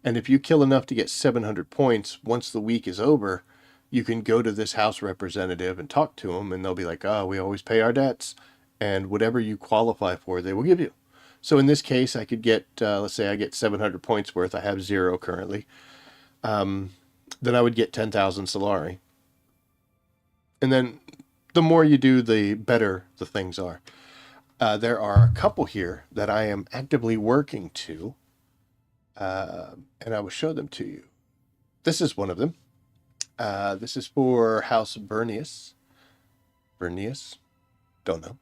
And if you kill enough to get 700 points, once the week is over, you can go to this house representative and talk to them, and they'll be like, oh, we always pay our debts, and whatever you qualify for, they will give you. So in this case, I could get, let's say I get 700 points worth. I have 0 currently. Then I would get 10,000 Solari. And then the more you do, the better the things are. There are a couple here that I am actively working to, and I will show them to you. This is one of them. This is for House Bernius. Bernius? Don't know.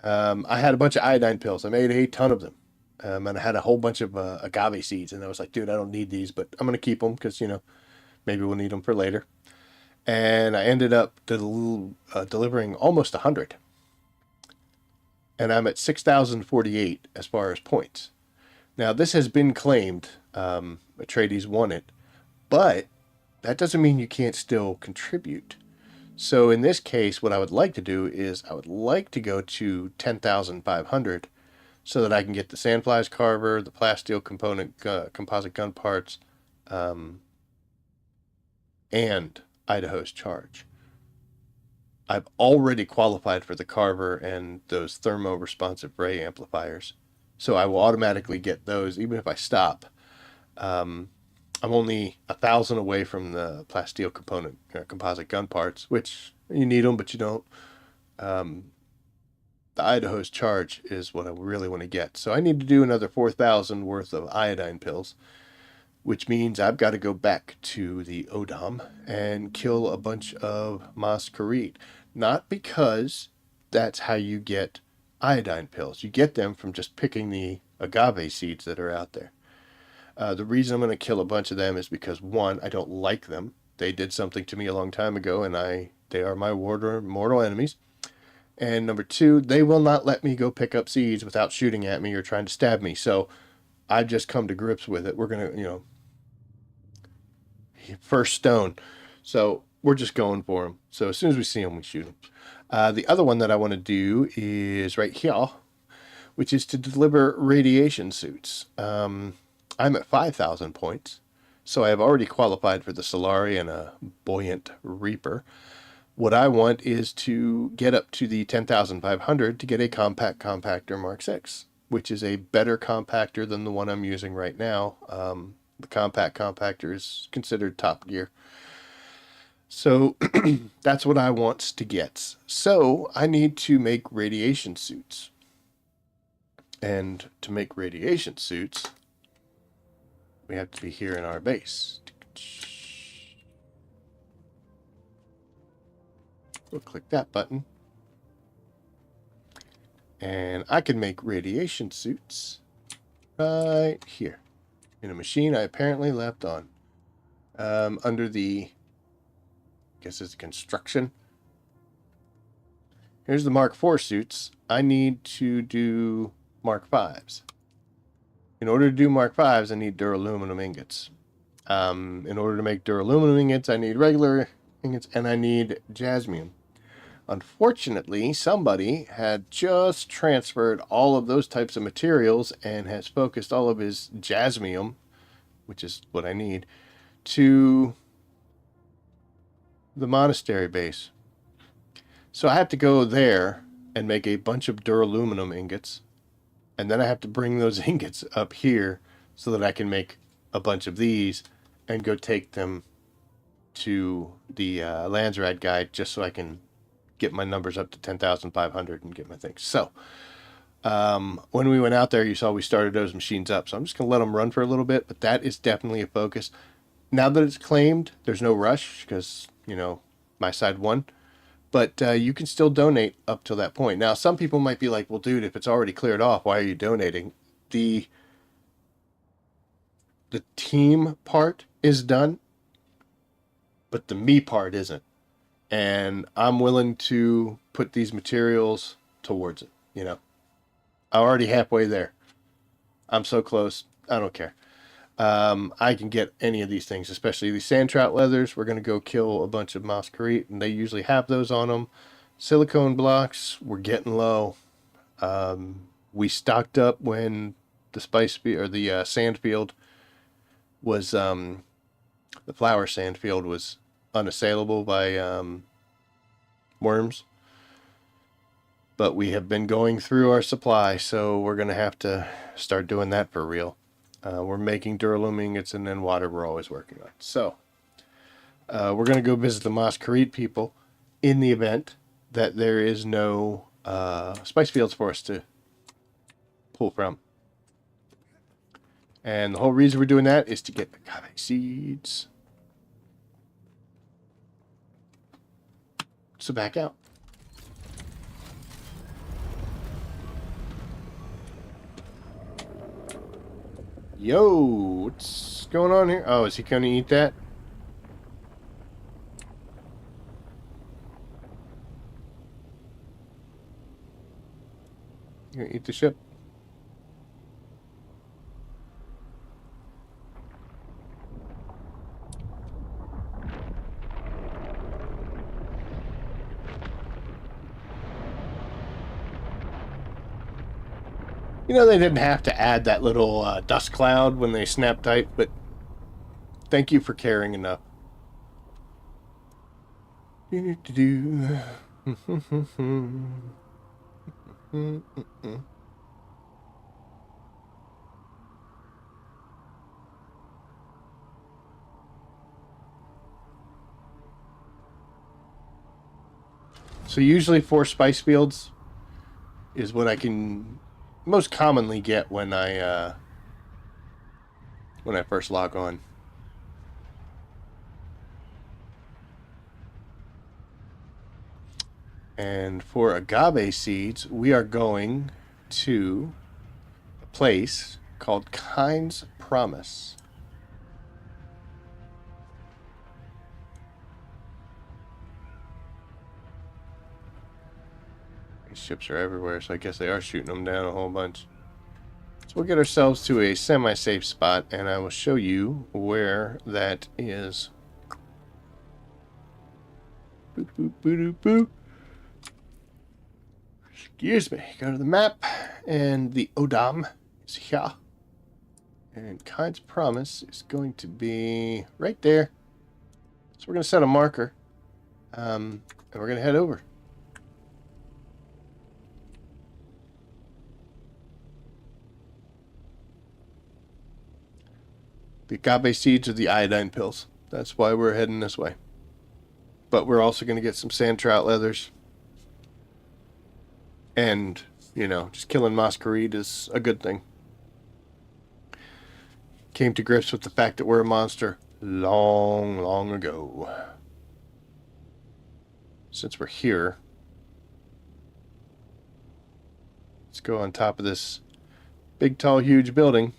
I had a bunch of iodine pills. I made a ton of them. And I had a whole bunch of agave seeds. And I was like, dude, I don't need these, but I'm going to keep them because, you know, maybe we'll need them for later. And I ended up delivering almost 100. And I'm at 6,048 as far as points. Now, this has been claimed. Atreides won it. But that doesn't mean you can't still contribute. So in this case, what I would like to do is I would like to go to 10,500 so that I can get the Sandflies Carver, the plasteel component, composite gun parts, and Idaho's Charge. I've already qualified for the Carver and those thermo-responsive ray amplifiers. So I will automatically get those even if I stop. I'm only 1,000 away from the plasteel component, composite gun parts, which you need them, but you don't. The Idaho's Charge is what I really want to get. So I need to do another 4,000 worth of iodine pills, which means I've got to go back to the Odom and kill a bunch of Masquerade. Not because that's how you get iodine pills. You get them from just picking the agave seeds that are out there. The reason I'm going to kill a bunch of them is because, one, I don't like them. They did something to me a long time ago, and they are my mortal enemies. And number two, they will not let me go pick up seeds without shooting at me or trying to stab me. So I've just come to grips with it. We're going to, you know, first stone. So we're just going for them. So as soon as we see them, we shoot them. The other one that I want to do is right here, which is to deliver radiation suits. I'm at 5,000 points, so I have already qualified for the Solari and a Buoyant Reaper. What I want is to get up to the 10,500 to get a compact compactor Mark 6, which is a better compactor than the one I'm using right now. The compact compactor is considered top gear. So that's what I want to get. So I need to make radiation suits. And to make radiation suits, we have to be here in our base. We'll click that button. And I can make radiation suits right here in a machine I apparently left on. Under the, I guess it's construction. Here's the Mark 4 suits. I need to do Mark 5s. In order to do Mark 5s, I need duraluminum ingots. In order to make duraluminum ingots, I need regular ingots, and I need jasmium. Unfortunately, somebody had just transferred all of those types of materials and has focused all of his jasmium, which is what I need, to the monastery base. So I have to go there and make a bunch of duraluminum ingots, and then I have to bring those ingots up here so that I can make a bunch of these and go take them to the Landsraad guy just so I can get my numbers up to 10,500 and get my things. So when we went out there, you saw we started those machines up. So I'm just going to let them run for a little bit, but that is definitely a focus. Now that it's claimed, there's no rush because, you know, my side won. But you can still donate up till that point. Now, some people might be like, well, dude, if it's already cleared off, why are you donating? The team part is done, but the me part isn't. And I'm willing to put these materials towards it, you know. I'm already halfway there. I'm so close. I don't care. I can get any of these things, especially these sand trout leathers. We're going to go kill a bunch of masquerade, and they usually have those on them. Silicone blocks, we're getting low. We stocked up when the spice field, or the sand field was, the flower sand field was unassailable by worms. But we have been going through our supply, so we're going to have to start doing that for real. We're making duralumin ingots, and then water we're always working on. So we're going to go visit the masquerade people in the event that there is no spice fields for us to pull from. And the whole reason we're doing that is to get agave seeds. So back out. Yo, what's going on here? Oh, is he going to eat that? You going to eat the ship? You know, they didn't have to add that little dust cloud when they snap tight, but thank you for caring enough. So usually 4 spice fields is what I can most commonly get when I first log on. And for agave seeds, we are going to a place called Kind's Promise. These ships are everywhere, so I guess they are shooting them down a whole bunch. So we'll get ourselves to a semi-safe spot, and I will show you where that is. Boop, boop, boop, boop, boop. Excuse me. Go to the map, and the Odam is here. And Kind's Promise is going to be right there. So we're going to set a marker, and we're going to head over. The agave seeds are the iodine pills. That's why we're heading this way. But we're also going to get some sand trout leathers. And, you know, just killing masquerade is a good thing. Came to grips with the fact that we're a monster long, long ago. Since we're here, let's go on top of this big, tall, huge building.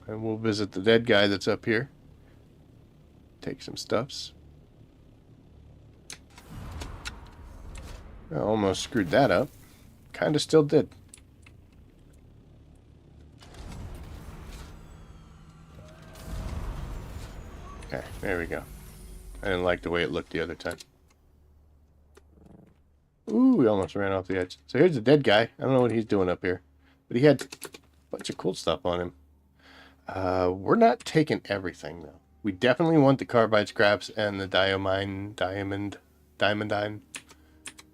And we'll visit the dead guy that's up here. Take some stuffs. I almost screwed that up. Kinda still did. Okay, there we go. I didn't like the way it looked the other time. Ooh, we almost ran off the edge. So here's the dead guy. I don't know what he's doing up here. But he had a bunch of cool stuff on him. We're not taking everything, though. We definitely want the carbide scraps and the diamondine.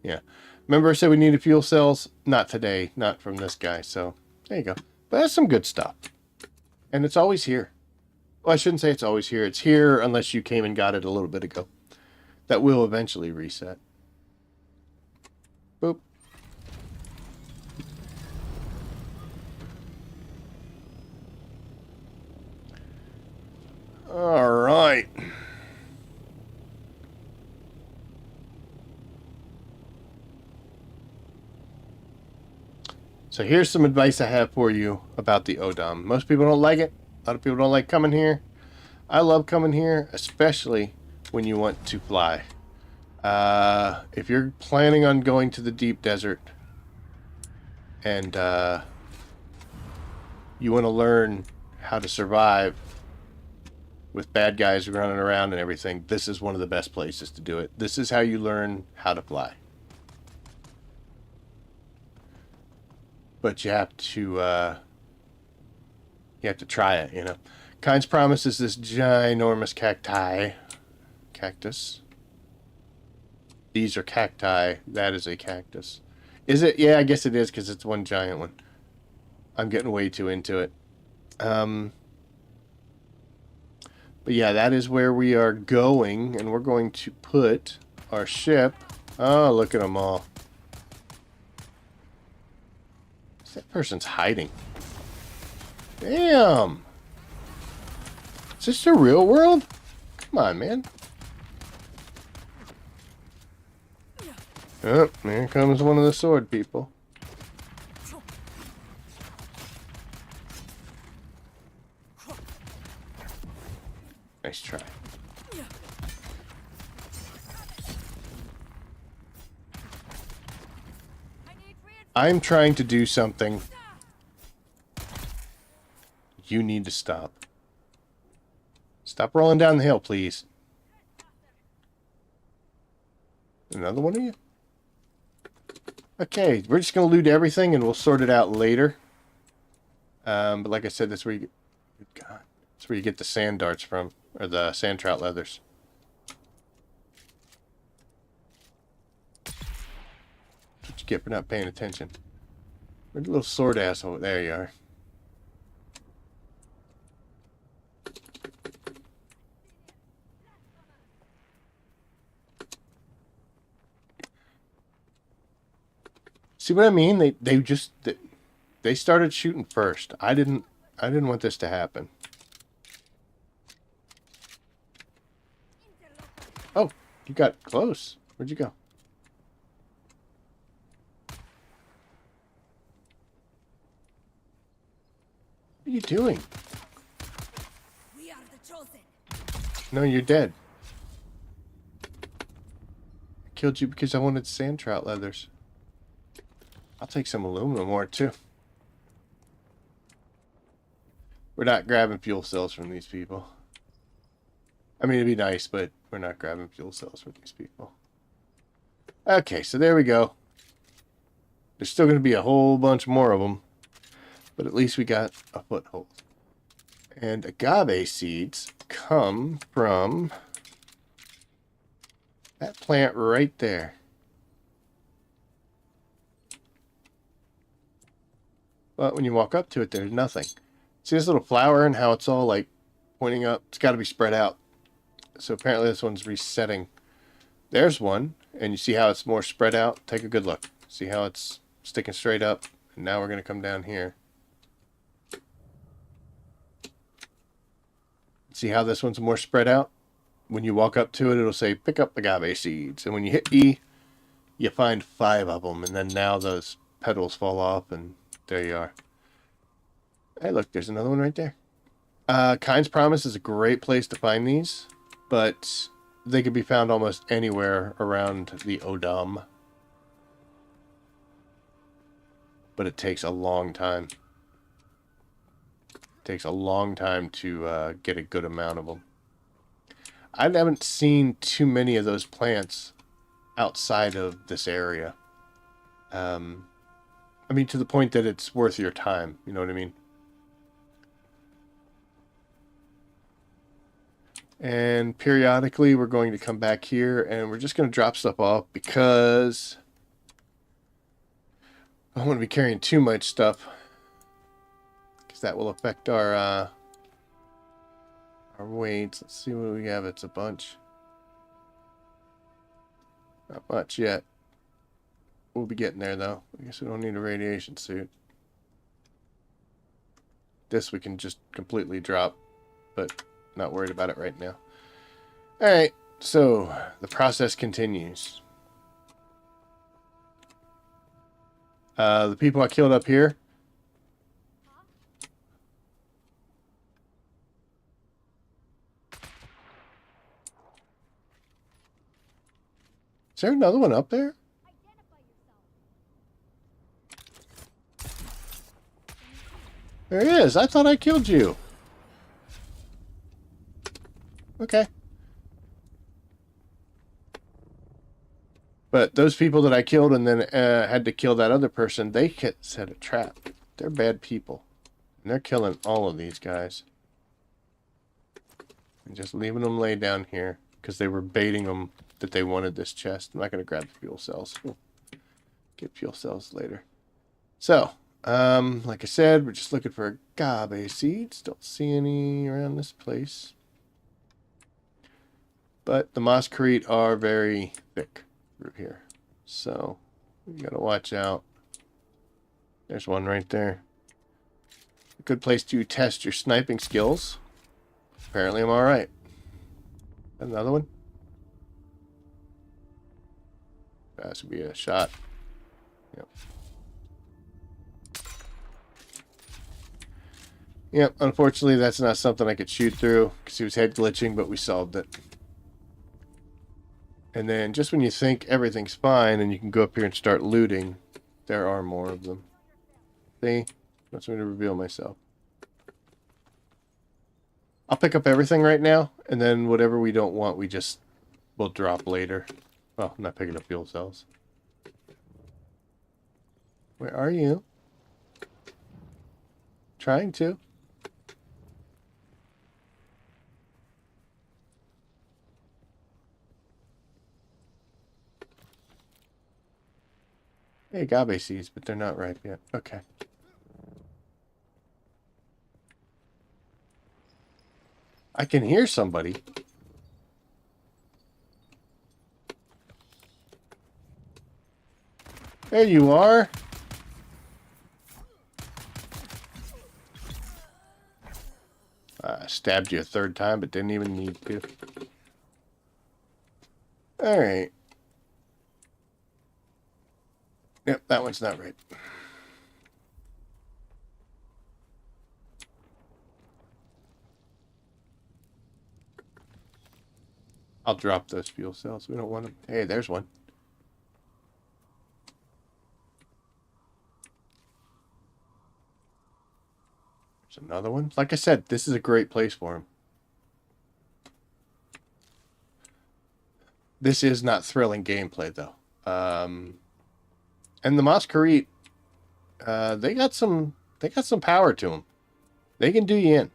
Yeah. Remember I said we needed fuel cells? Not today. Not from this guy. So, there you go. But that's some good stuff. And it's always here. Well, I shouldn't say it's always here. It's here unless you came and got it a little bit ago. That will eventually reset. Boop. All right. So here's some advice I have for you about the ODOM. Most people don't like it. A lot of people don't like coming here. I love coming here, especially when you want to fly. If you're planning on going to the deep desert and you want to learn how to survive with bad guys running around and everything, this is one of the best places to do it. This is how you learn how to fly. But you have to try it, you know. Kind's Promise is this ginormous cactus. These are cacti. That is a cactus. Is it? Yeah, I guess it is because it's one giant one. I'm getting way too into it. But yeah, that is where we are going, and we're going to put our ship. Oh, look at them all. That person's hiding. Damn. Is this the real world? Come on, man. Oh, here comes one of the sword people. Nice try. I'm trying to do something. You need to stop. Stop rolling down the hill, please. Another one of you? Okay, we're just going to loot everything and we'll sort it out later. But like I said, that's where you get... God, that's where you get the sand darts from. Or the sand trout leathers. That's what you get for not paying attention. Where's the little sword asshole? There you are. See what I mean? They started shooting first. I didn't want this to happen. Oh, you got close. Where'd you go? What are you doing? We are the chosen. No, you're dead. I killed you because I wanted sand trout leathers. I'll take some aluminum ore too. We're not grabbing fuel cells from these people. I mean, it'd be nice, but we're not grabbing fuel cells from these people. Okay, so there we go. There's still going to be a whole bunch more of them. But at least we got a foothold. And agave seeds come from that plant right there. But when you walk up to it, there's nothing. See this little flower and how it's all like pointing up? It's got to be spread out. So apparently this one's resetting. There's one, and you see how it's more spread out? Take a good look. See how it's sticking straight up? And now we're going to come down here. See how this one's more spread out? When you walk up to it, it'll say, pick up agave seeds. And when you hit E, you find 5 of them. And then now those petals fall off, and there you are. Hey, look, there's another one right there. Kind's Promise is a great place to find these, but they can be found almost anywhere around the ODOM. But it takes a long time. It takes a long time to get a good amount of them. I haven't seen too many of those plants outside of this area. I mean, to the point that it's worth your time. You know what I mean? And periodically, we're going to come back here, and we're just going to drop stuff off because I don't want to be carrying too much stuff, because that will affect our weights. Let's see what we have. It's a bunch. Not much yet. We'll be getting there, though. I guess we don't need a radiation suit. This we can just completely drop, but not worried about it right now. Alright, so the process continues. The people I killed up here. Is there another one up there? There he is. I thought I killed you. Okay. But those people that I killed and then had to kill that other person, they set a trap. They're bad people. And they're killing all of these guys. And just leaving them lay down here because they were baiting them that they wanted this chest. I'm not going to grab the fuel cells. We'll get fuel cells later. So, like I said, we're just looking for agave seeds. Don't see any around this place. But the Mosquerite are very thick through here. So, you got to watch out. There's one right there. A good place to test your sniping skills. Apparently I'm alright. Another one? That should be a shot. Yep. Yep, unfortunately that's not something I could shoot through because he was head glitching, but we solved it. And then just when you think everything's fine and you can go up here and start looting, there are more of them. See? Wants me to reveal myself. I'll pick up everything right now, and then whatever we don't want, we'll drop later. Well, I'm not picking up fuel cells. Where are you? Trying to. Hey, agave seeds, but they're not ripe yet. Okay. I can hear somebody. There you are. Stabbed you a third time, but didn't even need to. Alright. Yep, that one's not right. I'll drop those fuel cells. We don't want them. Hey, there's one. There's another one. Like I said, this is a great place for him. This is not thrilling gameplay, though. And the Mosquerite, they got some power to them. They can do you in.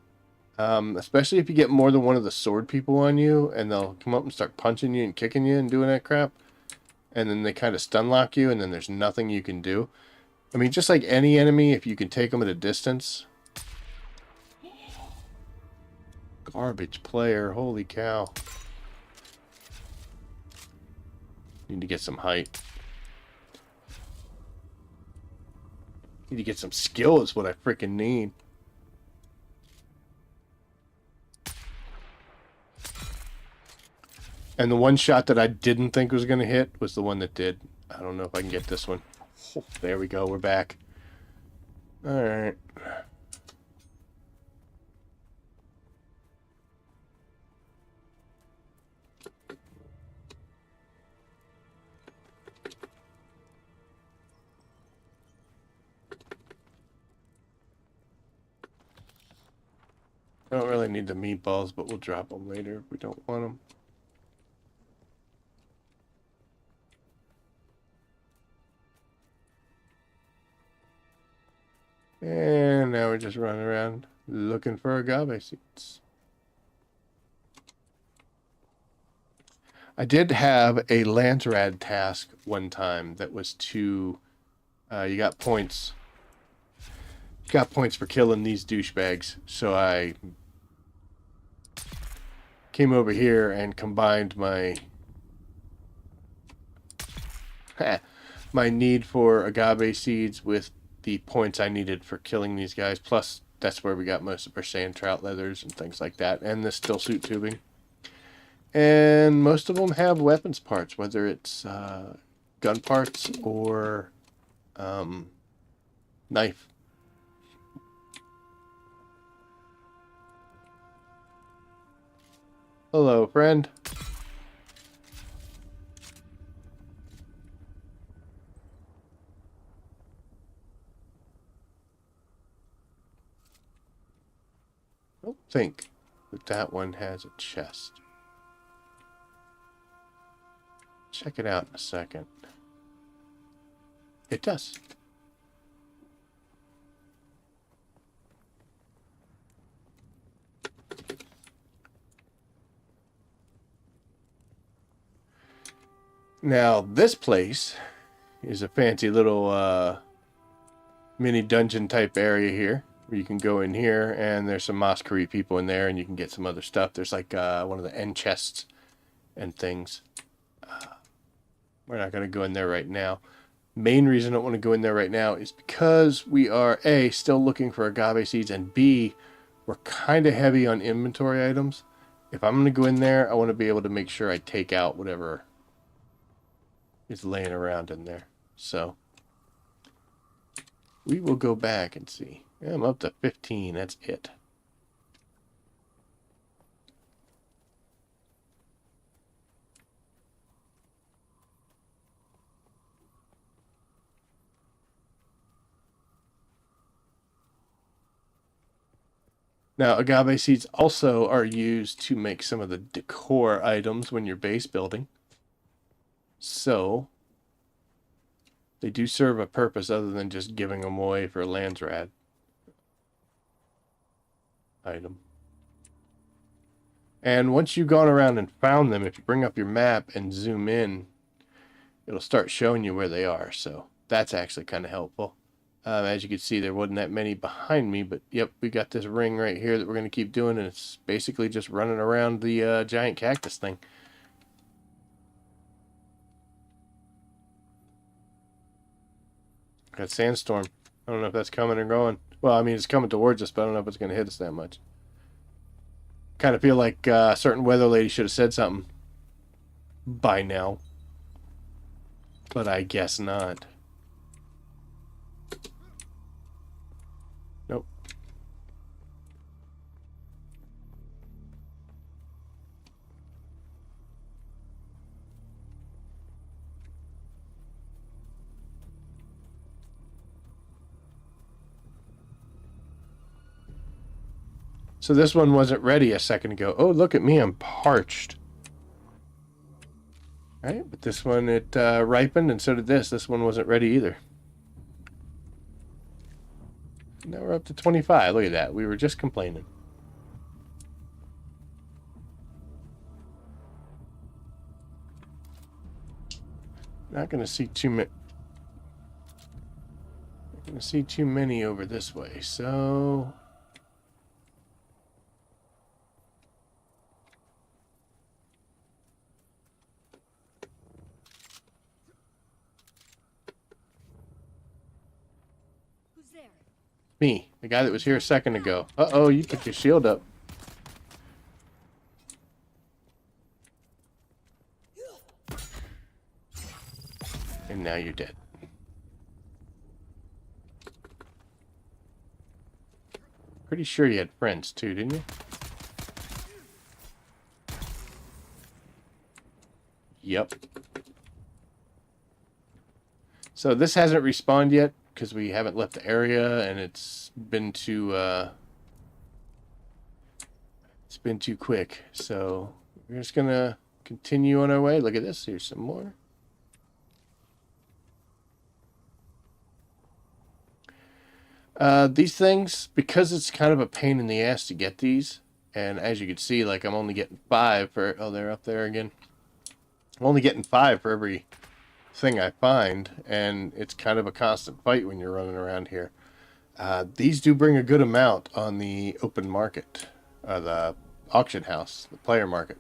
Especially if you get more than one of the sword people on you, and they'll come up and start punching you and kicking you and doing that crap. And then they kind of stun lock you, and then there's nothing you can do. I mean, just like any enemy, if you can take them at a distance. Garbage player, holy cow. Need to get some height. Need to get some skill is what I freaking need. And the one shot that I didn't think was going to hit was the one that did. I don't know if I can get this one. Oh, there we go. We're back. Alright. Don't really need the meatballs, but we'll drop them later if we don't want them. And now we're just running around looking for agave seeds. I did have a Landsraad task one time that was to, you got points. Got points for killing these douchebags. So I came over here and combined my my need for agave seeds with the points I needed for killing these guys. Plus, that's where we got most of our sand trout leathers and things like that, and the still suit tubing. And most of them have weapons parts, whether it's gun parts or knife. Hello, friend. I don't think that one has a chest. Check it out in a second. It does. Now, this place is a fancy little mini dungeon type area here, where you can go in here, and there's some Mosquerie people in there, and you can get some other stuff. There's like one of the end chests and things. We're not going to go in there right now. Main reason I don't want to go in there right now is because we are, A, still looking for agave seeds, and B, we're kind of heavy on inventory items. If I'm going to go in there, I want to be able to make sure I take out whatever is laying around in there. So we will go back and see. Yeah, I'm up to 15. That's it. Now, agave seeds also are used to make some of the decor items when you're base building. So they do serve a purpose other than just giving them away for a Landsraad item. And once you've gone around and found them, if you bring up your map and zoom in, it'll start showing you where they are. So that's actually kind of helpful. As you can see, there wasn't that many behind me, but yep, we got this ring right here that we're going to keep doing, and it's basically just running around the giant cactus thing. Got sandstorm. I don't know if that's coming or going. Well, I mean, it's coming towards us, but I don't know if it's going to hit us that much. Kind of feel like a certain weather lady should have said something by now, but I guess not. Nope. So this one wasn't ready a second ago. Oh, look at me, I'm parched. All right, but this one, it ripened, and so did this. This one wasn't ready either. Now we're up to 25. Look at that. We were just complaining. Not going to see too many. Not going to see too many over this way, so... Me, the guy that was here a second ago. Uh-oh, you put your shield up. And now you're dead. Pretty sure you had friends too, didn't you? Yep. So this hasn't respawned yet, because we haven't left the area, and it's been too It's been too quick. So we're just gonna continue on our way. Look at this. Here's some more. These things, because it's kind of a pain in the ass to get these, and as you can see, like I'm only getting 5 for, oh, they're up there again. I'm only getting 5 for every thing I find, and it's kind of a constant fight when you're running around here. These do bring a good amount on the open market, the auction house, the player market.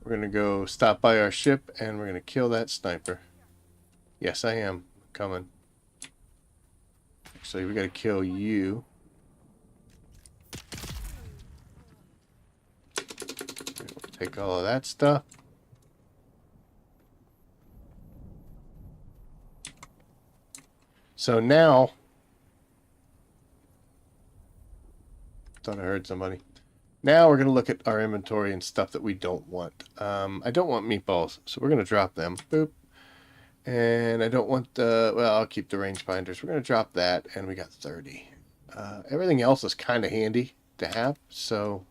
We're going to go stop by our ship, and we're going to kill that sniper. Yes, I am coming. Actually, we got to kill you. We'll take all of that stuff. So now, thought I heard somebody. Now we're going to look at our inventory and stuff that we don't want. I don't want meatballs, so we're going to drop them. Boop. And I don't want the, well, I'll keep the rangefinders. We're going to drop that, and we got 30. Everything else is kind of handy to have, so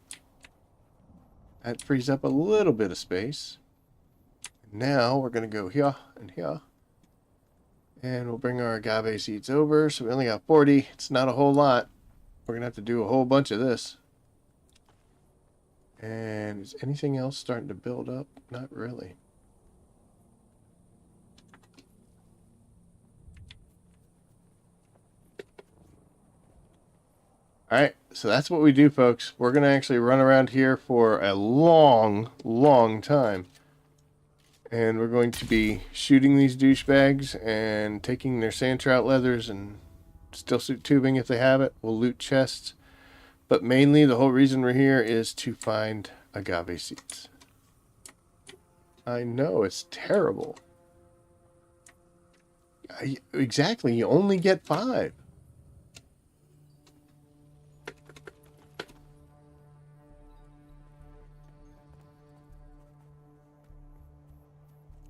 that frees up a little bit of space. Now we're going to go here and here. And we'll bring our agave seeds over. So we only got 40. It's not a whole lot. We're going to have to do a whole bunch of this. And is anything else starting to build up? Not really. Alright, so that's what we do, folks. We're going to actually run around here for a long, long time. And we're going to be shooting these douchebags and taking their sand trout leathers and steel suit tubing if they have it. We'll loot chests. But mainly the whole reason we're here is to find agave seeds. I know, it's terrible. Exactly, you only get 5.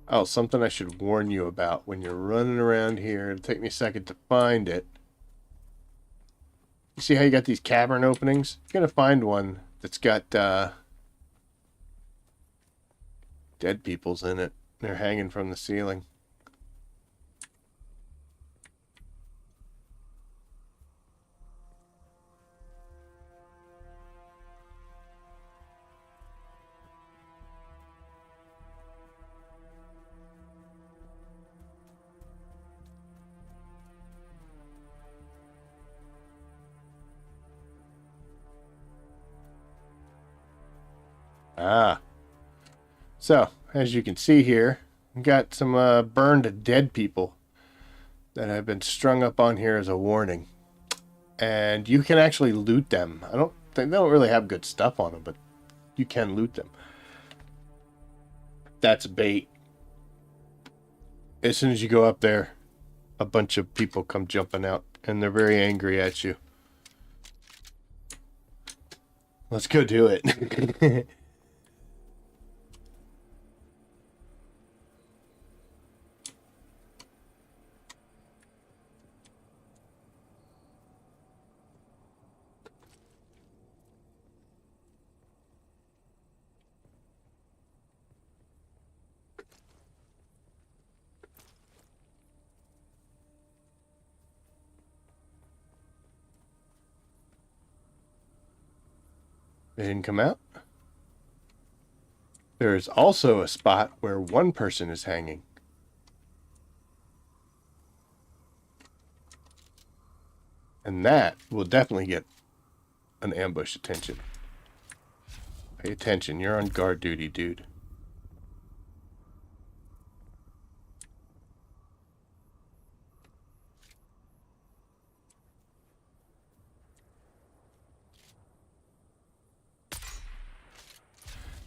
Oh, something I should warn you about when you're running around here. It'll take me a second to find it. You see how you got these cavern openings? You're going to find one that's got dead peoples in it. They're hanging from the ceiling. Ah. So, as you can see here, we got some burned dead people that have been strung up on here as a warning. And you can actually loot them. They don't really have good stuff on them, but you can loot them. That's bait. As soon as you go up there, a bunch of people come jumping out, and they're very angry at you. Let's go do it. They didn't come out. There is also a spot where one person is hanging. And that will definitely get an ambush attention. Pay attention, you're on guard duty, dude.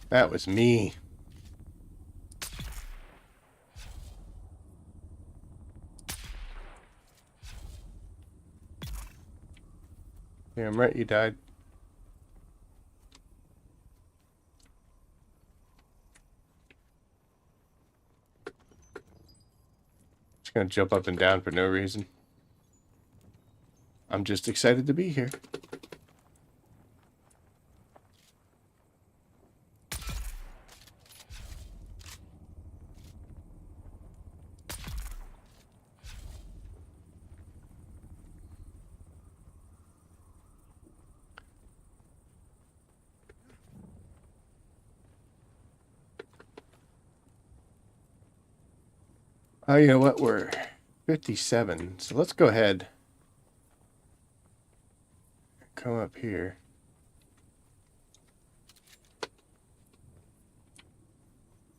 That was me. Yeah, I'm right, you died. Just gonna jump up and down for no reason. I'm just excited to be here. Oh, you know what? We're 57. So let's go ahead. Come up here.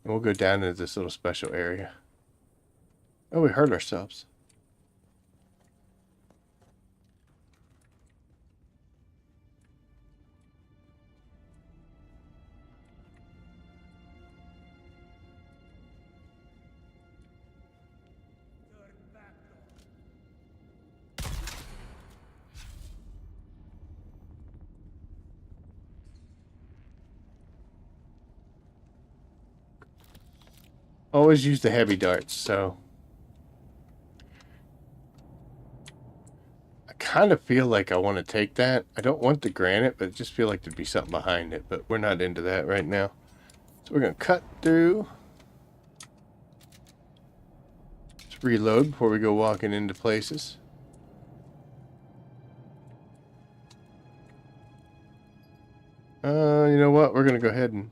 And we'll go down into this little special area. Oh, we hurt ourselves. Always use the heavy darts, so I kind of feel like I want to take that. I don't want the granite, but I just feel like there'd be something behind it, but we're not into that right now. So we're going to cut through. Let's reload before we go walking into places. You know what? We're going to go ahead and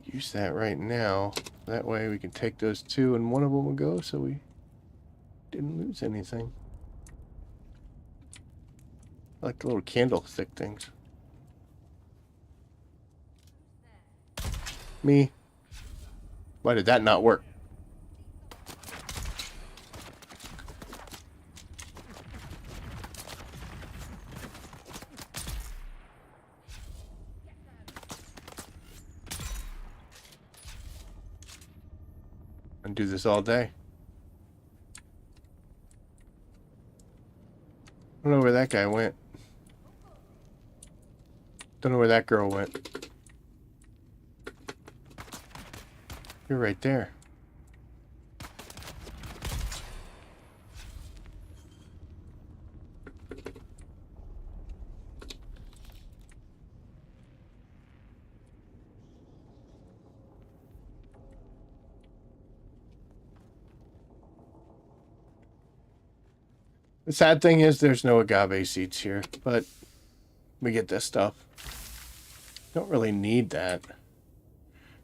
use that right now. That way we can take those two and one of them will go so we didn't lose anything. I like the little candlestick things. Me. Why did that not work? And do this all day. I don't know where that guy went. Don't know where that girl went. You're right there. The sad thing is there's no agave seeds here, but we get this stuff. Don't really need that.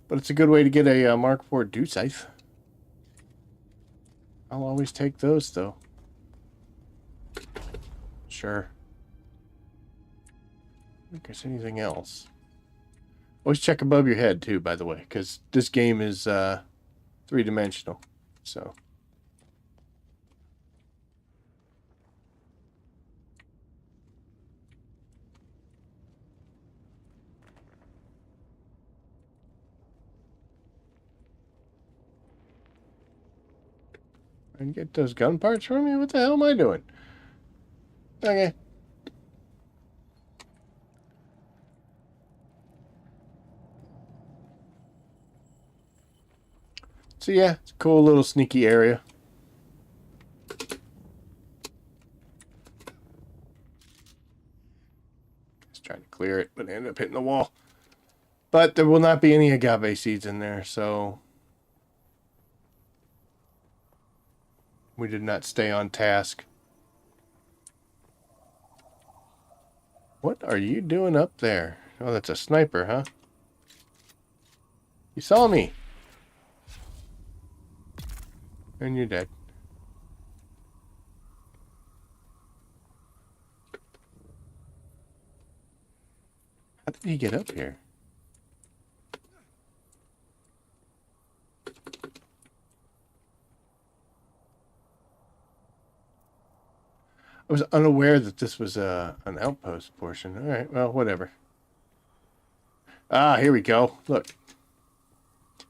But it's a good way to get a Mark IV dew scythe. I'll always take those, though. Sure. I think there's anything else. Always check above your head, too, by the way, because this game is three-dimensional. So... and get those gun parts from me? What the hell am I doing? Okay. So yeah, it's a cool little sneaky area. Just trying to clear it, but I ended up hitting the wall. But there will not be any agave seeds in there, so... we did not stay on task. What are you doing up there? Oh, that's a sniper, huh? You saw me. And you're dead. How did he get up here? I was unaware that this was an outpost portion. All right, well, whatever. Ah, here we go. Look.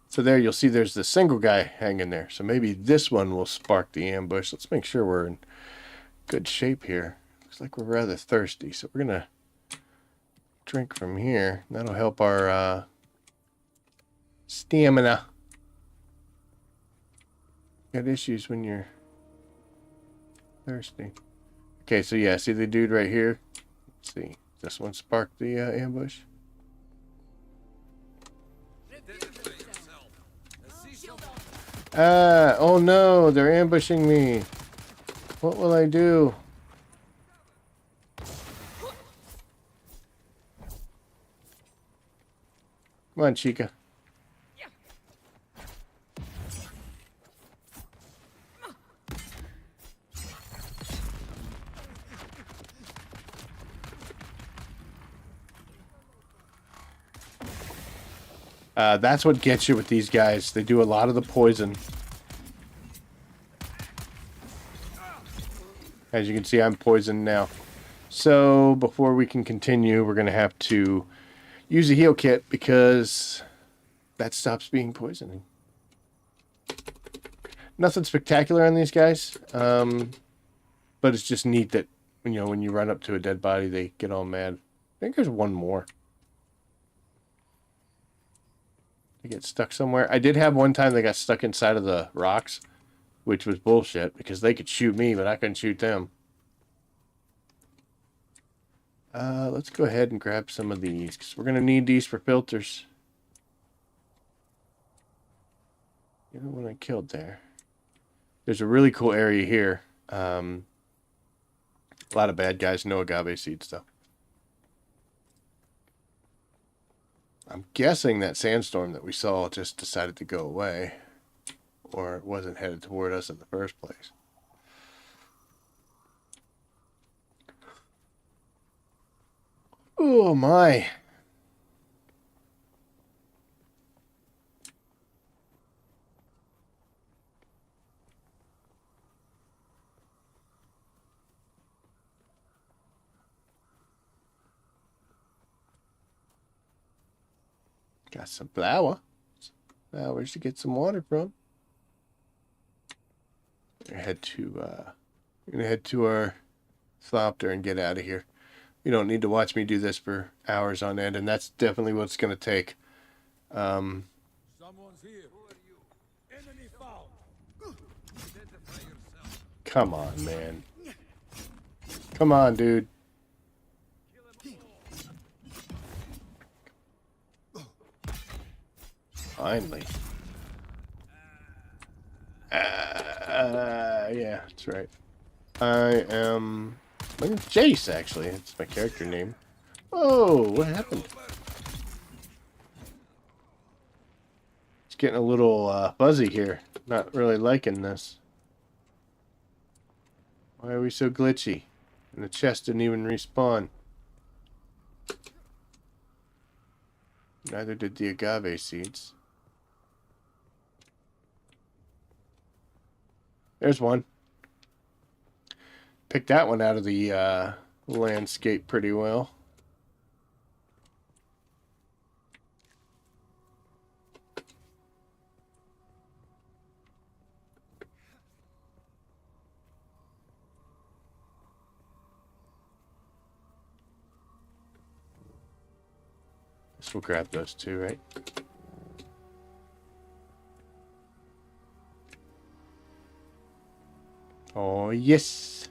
So there you'll see there's the single guy hanging there. So maybe this one will spark the ambush. Let's make sure we're in good shape here. Looks like we're rather thirsty. So we're going to drink from here. That'll help our stamina. Got issues when you're thirsty. Okay, so yeah, see the dude right here? Let's see. This one sparked the ambush. Ah, oh no, they're ambushing me. What will I do? Come on, Chica. That's what gets you with these guys. They do a lot of the poison. As you can see, I'm poisoned now. So, before we can continue, we're going to have to use a heal kit because that stops being poisoning. Nothing spectacular on these guys, but it's just neat that, you know, when you run up to a dead body, they get all mad. I think there's one more. They get stuck somewhere. I did have one time they got stuck inside of the rocks, which was bullshit because they could shoot me, but I couldn't shoot them. Let's go ahead and grab some of these because we're going to need these for filters. You know what I killed there? There's a really cool area here. A lot of bad guys, no agave seeds though. I'm guessing that sandstorm that we saw just decided to go away. Or it wasn't headed toward us in the first place. Oh my. Got some flowers to get some water from. We're gonna head to our thopter and get out of here. You don't need to watch me do this for hours on end, and that's definitely what it's gonna take. Someone's here. Who are you? Enemy found. Identify yourself. Come on, man. Come on, dude. Finally. Yeah, that's right. I am... My name's Jace, actually. It's my character name. Oh, what happened? It's getting a little fuzzy here. Not really liking this. Why are we so glitchy? And the chest didn't even respawn. Neither did the agave seeds. There's one. Picked that one out of the landscape pretty well. Guess we'll grab those two, right? Oh, yes.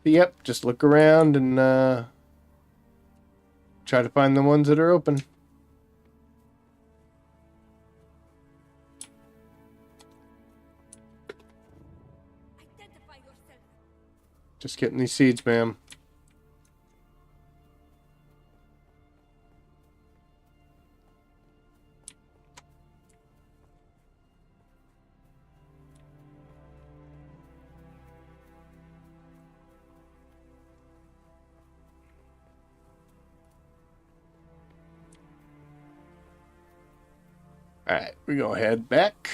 Yep, just look around and try to find the ones that are open. Identify yourself. Just getting these seeds, ma'am. Alright, we're gonna head back.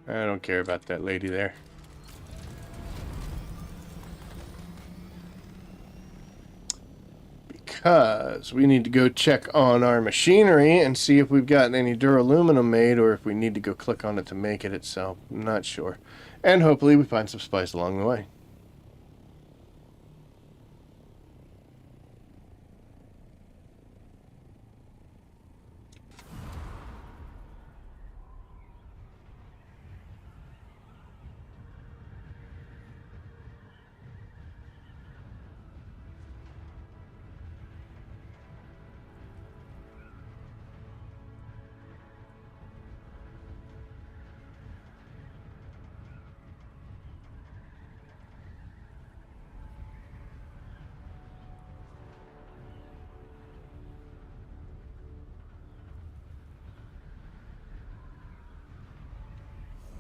I don't care about that lady there. Because we need to go check on our machinery and see if we've gotten any duraluminum made or if we need to go click on it to make it itself. I'm not sure. And hopefully we find some spice along the way.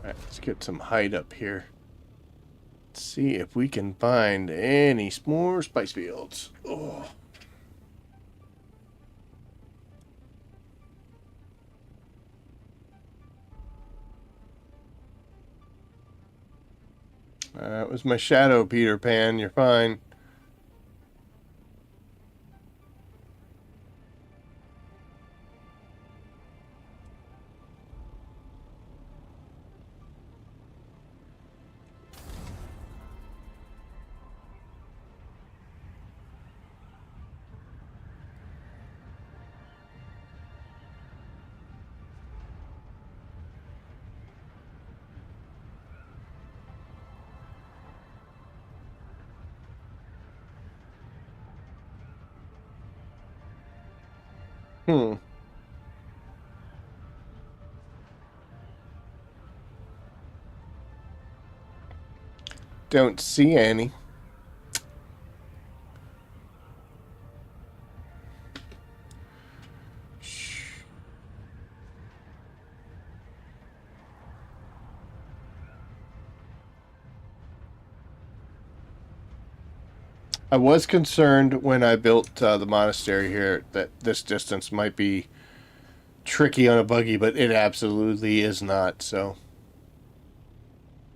Alright, let's get some height up here. Let's see if we can find any more spice fields. Oh. That was my shadow, Peter Pan. You're fine. Hmm. Don't see any. I was concerned when I built the monastery here that this distance might be tricky on a buggy, but it absolutely is not, so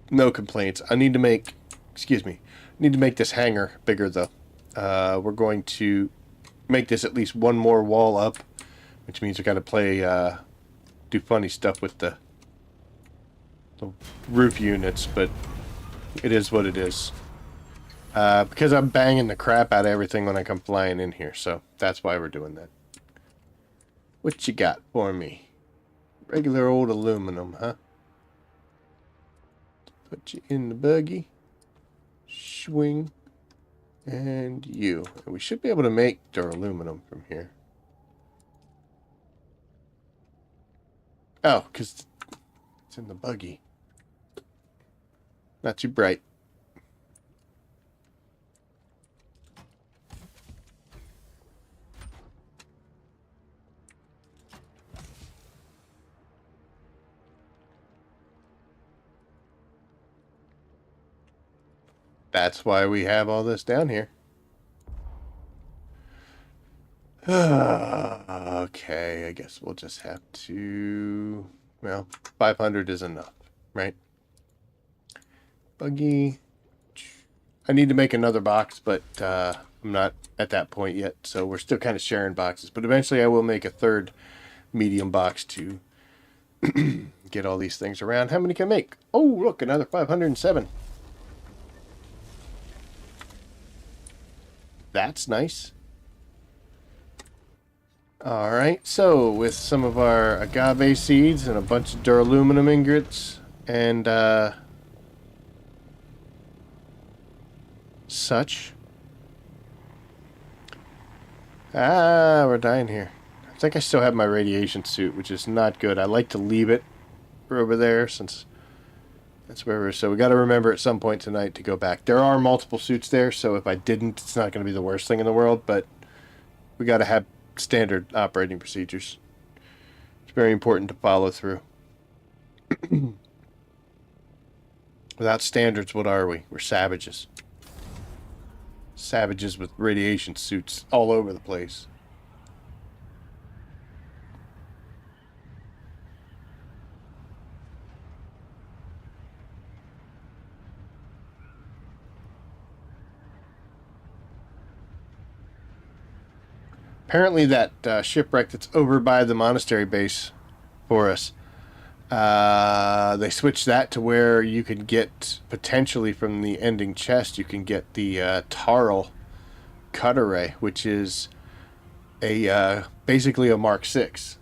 no complaints. I need to make, excuse me, need to make this hangar bigger though. We're going to make this at least one more wall up, which means we got to play, do funny stuff with the roof units, but it is what it is. Because I'm banging the crap out of everything when I come flying in here, so that's why we're doing that. What you got for me? Regular old aluminum, huh? Put you in the buggy. Swing. And you. And we should be able to make duraluminum from here. Oh, because it's in the buggy. Not too bright. That's why we have all this down here. Okay, I guess we'll just have to... Well, 500 is enough, right? Buggy. I need to make another box, but I'm not at that point yet, so we're still kind of sharing boxes. But eventually I will make a third medium box to get all these things around. How many can I make? Oh, look, another 507. That's nice. Alright, so with some of our agave seeds and a bunch of duraluminum ingots and such. We're dying here. I think I still have my radiation suit, which is not good. I like to leave it over there since that's where we're... So we got to remember at some point tonight to go back. There are multiple suits there, so if I didn't, it's not going to be the worst thing in the world, but we got to have standard operating procedures. It's very important to follow through. Without standards, what are we? We're savages. Savages with radiation suits all over the place. Apparently that shipwreck that's over by the monastery base for us, they switched that to where you could get, potentially from the ending chest, you can get the Tarl cut array, which is a basically a Mk6,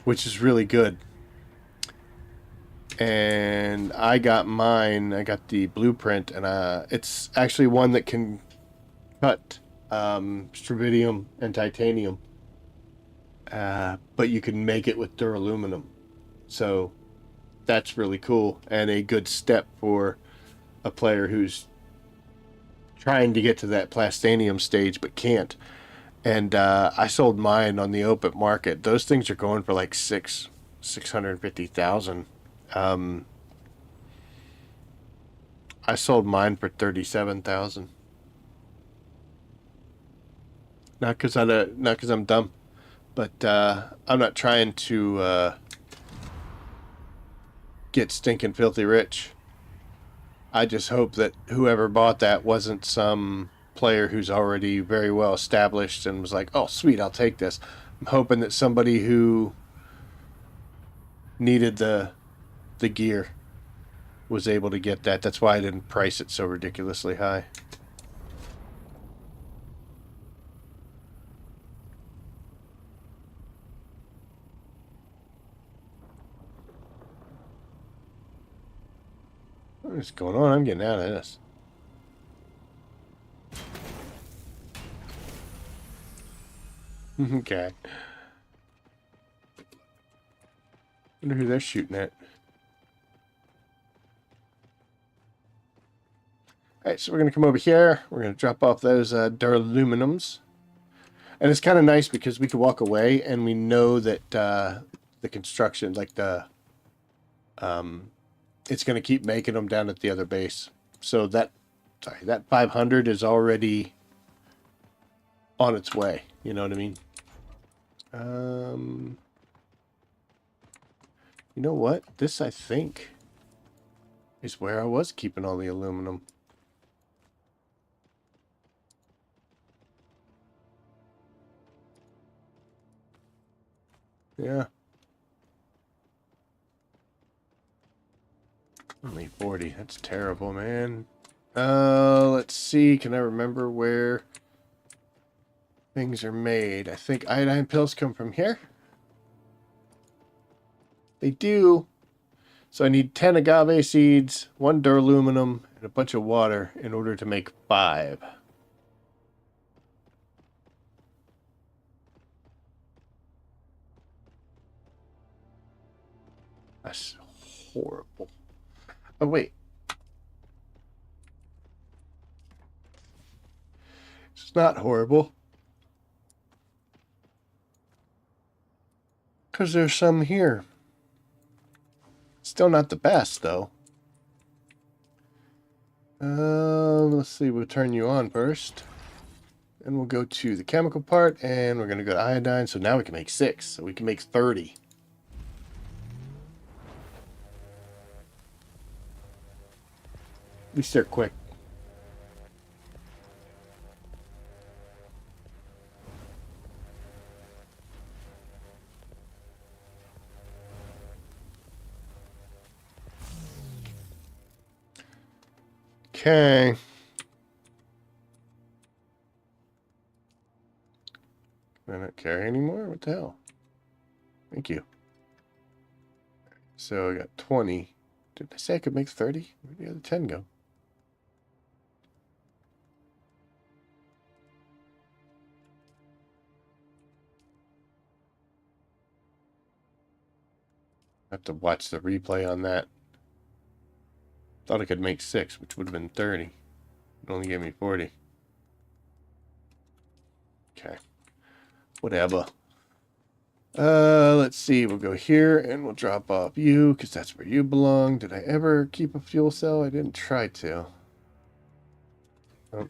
which is really good. And I got mine, I got the blueprint, and it's actually one that can cut strontium and titanium, but you can make it with duraluminum, so that's really cool and a good step for a player who's trying to get to that plastanium stage but can't. And I sold mine on the open market. Those things are going for like $6 650,000. I sold mine for 37,000. Not because I'm dumb, but I'm not trying to get stinking filthy rich. I just hope that whoever bought that wasn't some player who's already very well established and was like, "Oh, sweet, I'll take this." I'm hoping that somebody who needed the gear was able to get that. That's why I didn't price it so ridiculously high. What is going on? I'm getting out of this. Okay. Wonder who they're shooting at. Alright, so we're going to come over here. We're going to drop off those duraluminums. And it's kind of nice because we can walk away and we know that the construction, like it's going to keep making them down at the other base. So that 500 is already on its way. You know what I mean? You know what? This, I think, is where I was keeping all the aluminum. Yeah. Only 40. That's terrible, man. Let's see. Can I remember where things are made? I think iodine pills come from here. They do. So I need 10 agave seeds, 1 duraluminum, and a bunch of water in order to make 5. That's horrible. Oh, wait. It's not horrible. Because there's some here. Still not the best, though. Let's see. We'll turn you on first. And we'll go to the chemical part, and we're going to go to iodine. So now we can make 6. So we can make 30. At least they're quick. Okay. Can I not carry anymore? What the hell? Thank you. So I got 20. Did I say I could make 30? Where'd the other 10 go? I have to watch the replay on that. Thought I could make 6, which would have been 30. It only gave me 40. Okay. Whatever. Let's see. We'll go here and we'll drop off you because that's where you belong. Did I ever keep a fuel cell? I didn't try to. Oh.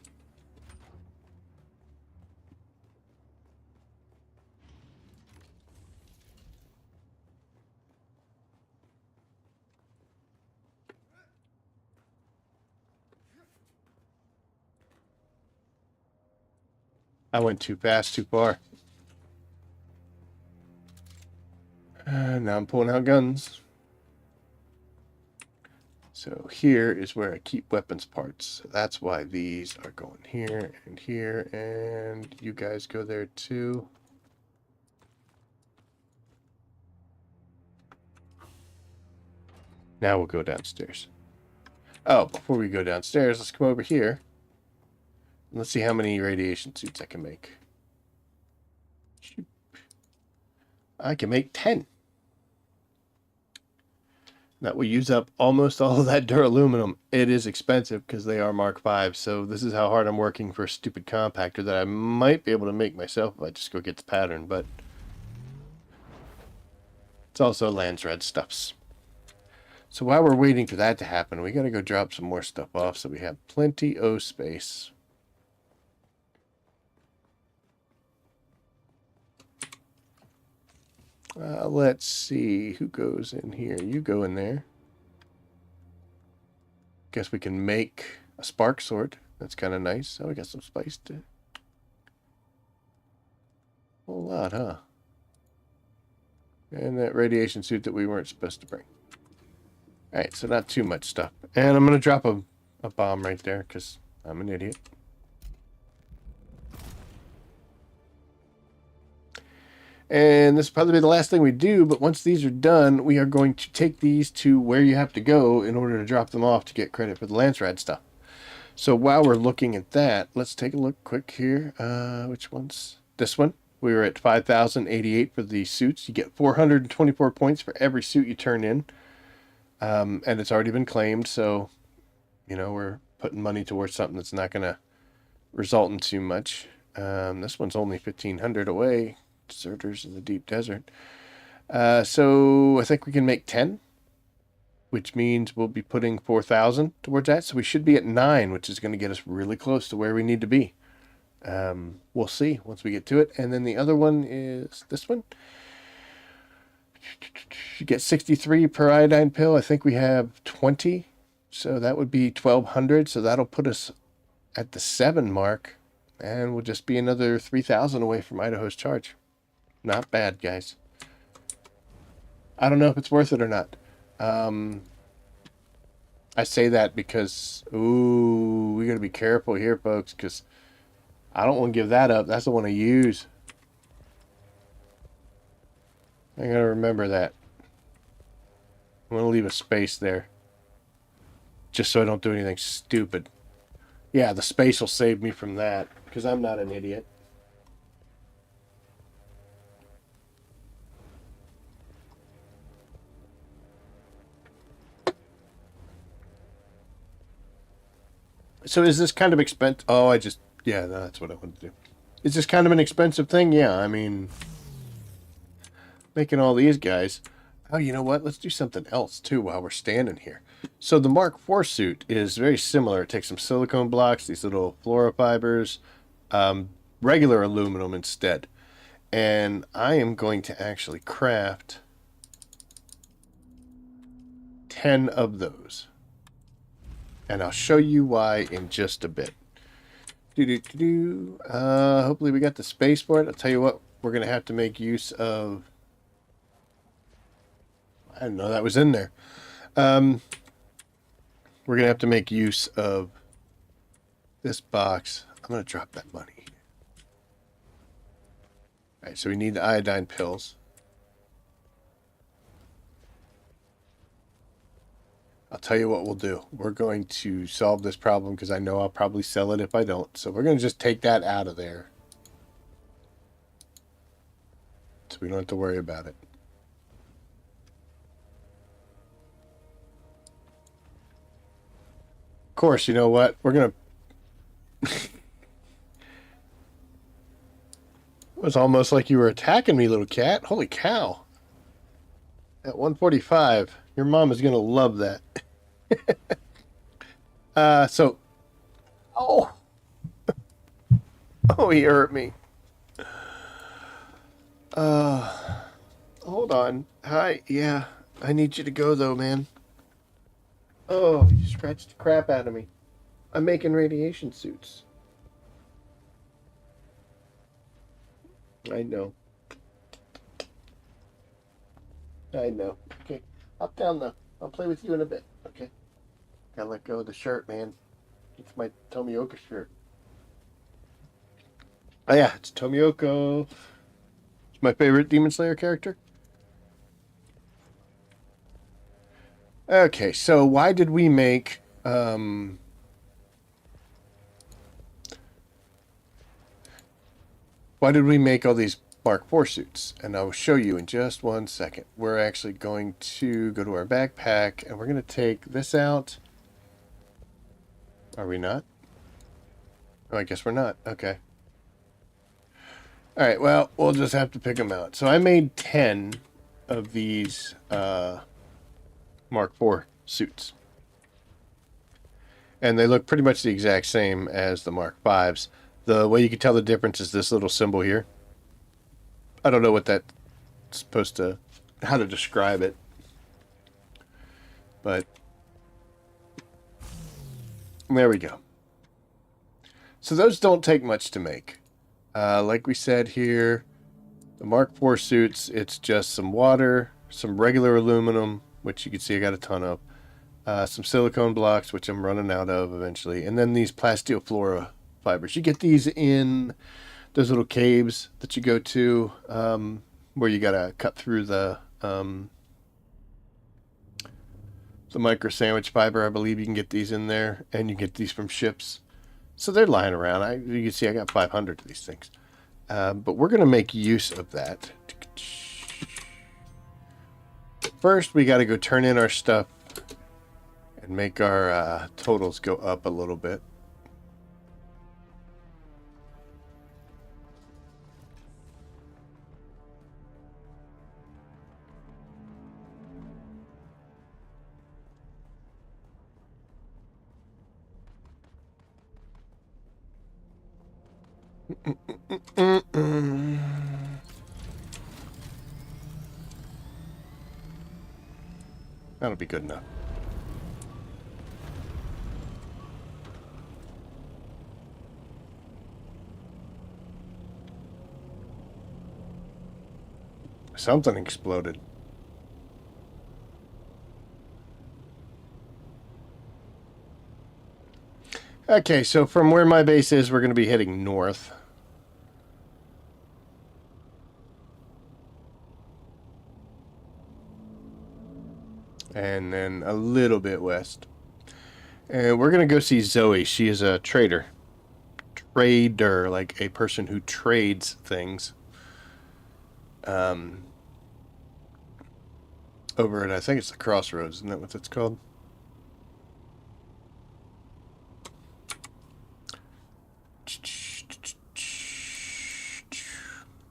I went too fast, too far. Now I'm pulling out guns. So here is where I keep weapons parts. So that's why these are going here, and you guys go there too. Now we'll go downstairs. Oh, before we go downstairs, let's come over here. Let's see how many radiation suits I can make. I can make 10. That will use up almost all of that duraluminum. It is expensive because they are Mark V, so this is how hard I'm working for a stupid compactor that I might be able to make myself if I just go get the pattern, but It's also Landsraad stuffs. So while we're waiting for that to happen, we got to go drop some more stuff off so we have plenty of space. Let's see who goes in here. You go in there. Guess we can make a spark sword. That's kind of nice. Oh, we got some spice too. A whole lot, huh? And that radiation suit that we weren't supposed to bring. Alright, so not too much stuff. And I'm going to drop a bomb right there because I'm an idiot. And this will probably be the last thing we do, but once these are done, we are going to take these to where you have to go in order to drop them off to get credit for the Landsraad stuff. So while we're looking at that, let's take a look quick here. Which one's this one? We were at 5,088 for the suits. You get 424 points for every suit you turn in. And it's already been claimed, so, you know, we're putting money towards something that's not going to result in too much. This one's only 1,500 away. Deserters in the deep desert. So I think we can make 10, which means we'll be putting 4,000 towards that. So we should be at 9, which is going to get us really close to where we need to be. We'll see once we get to it. And then the other one is this one. You get 63 per iodine pill. I think we have 20. So that would be 1,200. So that'll put us at the 7 mark. And we'll just be another 3,000 away from Idaho's charge. Not bad, guys. I don't know if it's worth it or not. I say that because, ooh, we got to be careful here, folks, because I don't want to give that up. That's the one I use. I got to remember that. I'm going to leave a space there. Just so I don't do anything stupid. Yeah, the space will save me from that, because I'm not an idiot. So is this kind of expensive? Oh, yeah, no, that's what I wanted to do. Is this kind of an expensive thing? Yeah, I mean, making all these guys. Oh, you know what? Let's do something else, too, while we're standing here. So the Mark IV suit is very similar. It takes some silicone blocks, these little fluorofibers, regular aluminum instead. And I am going to actually craft 10 of those. And I'll show you why in just a bit. Hopefully we got the space for it. I'll tell you what, we're going to have to make use of... I didn't know that was in there. We're going to have to make use of this box. I'm going to drop that money. Alright, so we need the iodine pills. I'll tell you what we'll do. We're going to solve this problem because I know I'll probably sell it if I don't. So we're going to just take that out of there. So we don't have to worry about it. Of course, you know what? We're going to... It was almost like you were attacking me, little cat. Holy cow. At 145. Your mom is going to love that. Oh. Oh, he hurt me. Hold on. Hi, yeah. I need you to go, though, man. Oh, you scratched the crap out of me. I'm making radiation suits. I know. I know. Okay. Up, down, though. I'll play with you in a bit. Okay. Gotta let go of the shirt, man. It's my Tomioka shirt. Oh, yeah. It's Tomioka. It's my favorite Demon Slayer character. Okay, so why did we make... why did we make all these Mark IV suits? And I will show you in just one second. We're actually going to go to our backpack and we're going to take this out. Are we not? Oh, I guess we're not. Okay. All right, well, we'll just have to pick them out. So I made 10 of these Mark IV suits. And they look pretty much the exact same as the Mark Vs. The way you can tell the difference is this little symbol here. I don't know what that's supposed to, how to describe it. But there we go. So those don't take much to make. Like we said here, the Mark IV suits, it's just some water, some regular aluminum, which you can see I got a ton of, some silicone blocks, which I'm running out of eventually, and then these plasteel fibers. You get these in those little caves that you go to, where you gotta cut through the micro sandwich fiber. I believe you can get these in there, and you get these from ships. So they're lying around. You can see I got 500 of these things. But we're going to make use of that. First, we got to go turn in our stuff and make our totals go up a little bit. That'll be good enough. Something exploded. Okay, so from where my base is, we're going to be heading north. And then a little bit west. And we're going to go see Zoe. She is a trader. Trader, like a person who trades things. Over at, I think it's the Crossroads. Isn't that what that's called?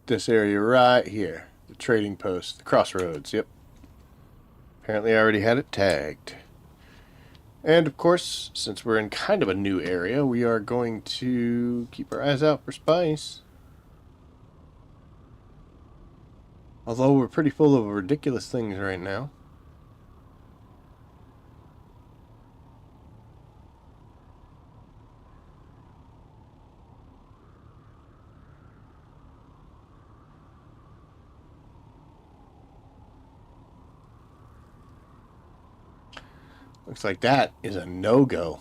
This area right here. The trading post. The Crossroads, yep. Apparently I already had it tagged. And of course, since we're in kind of a new area, we are going to keep our eyes out for spice. Although we're pretty full of ridiculous things right now. Looks like that is a no-go.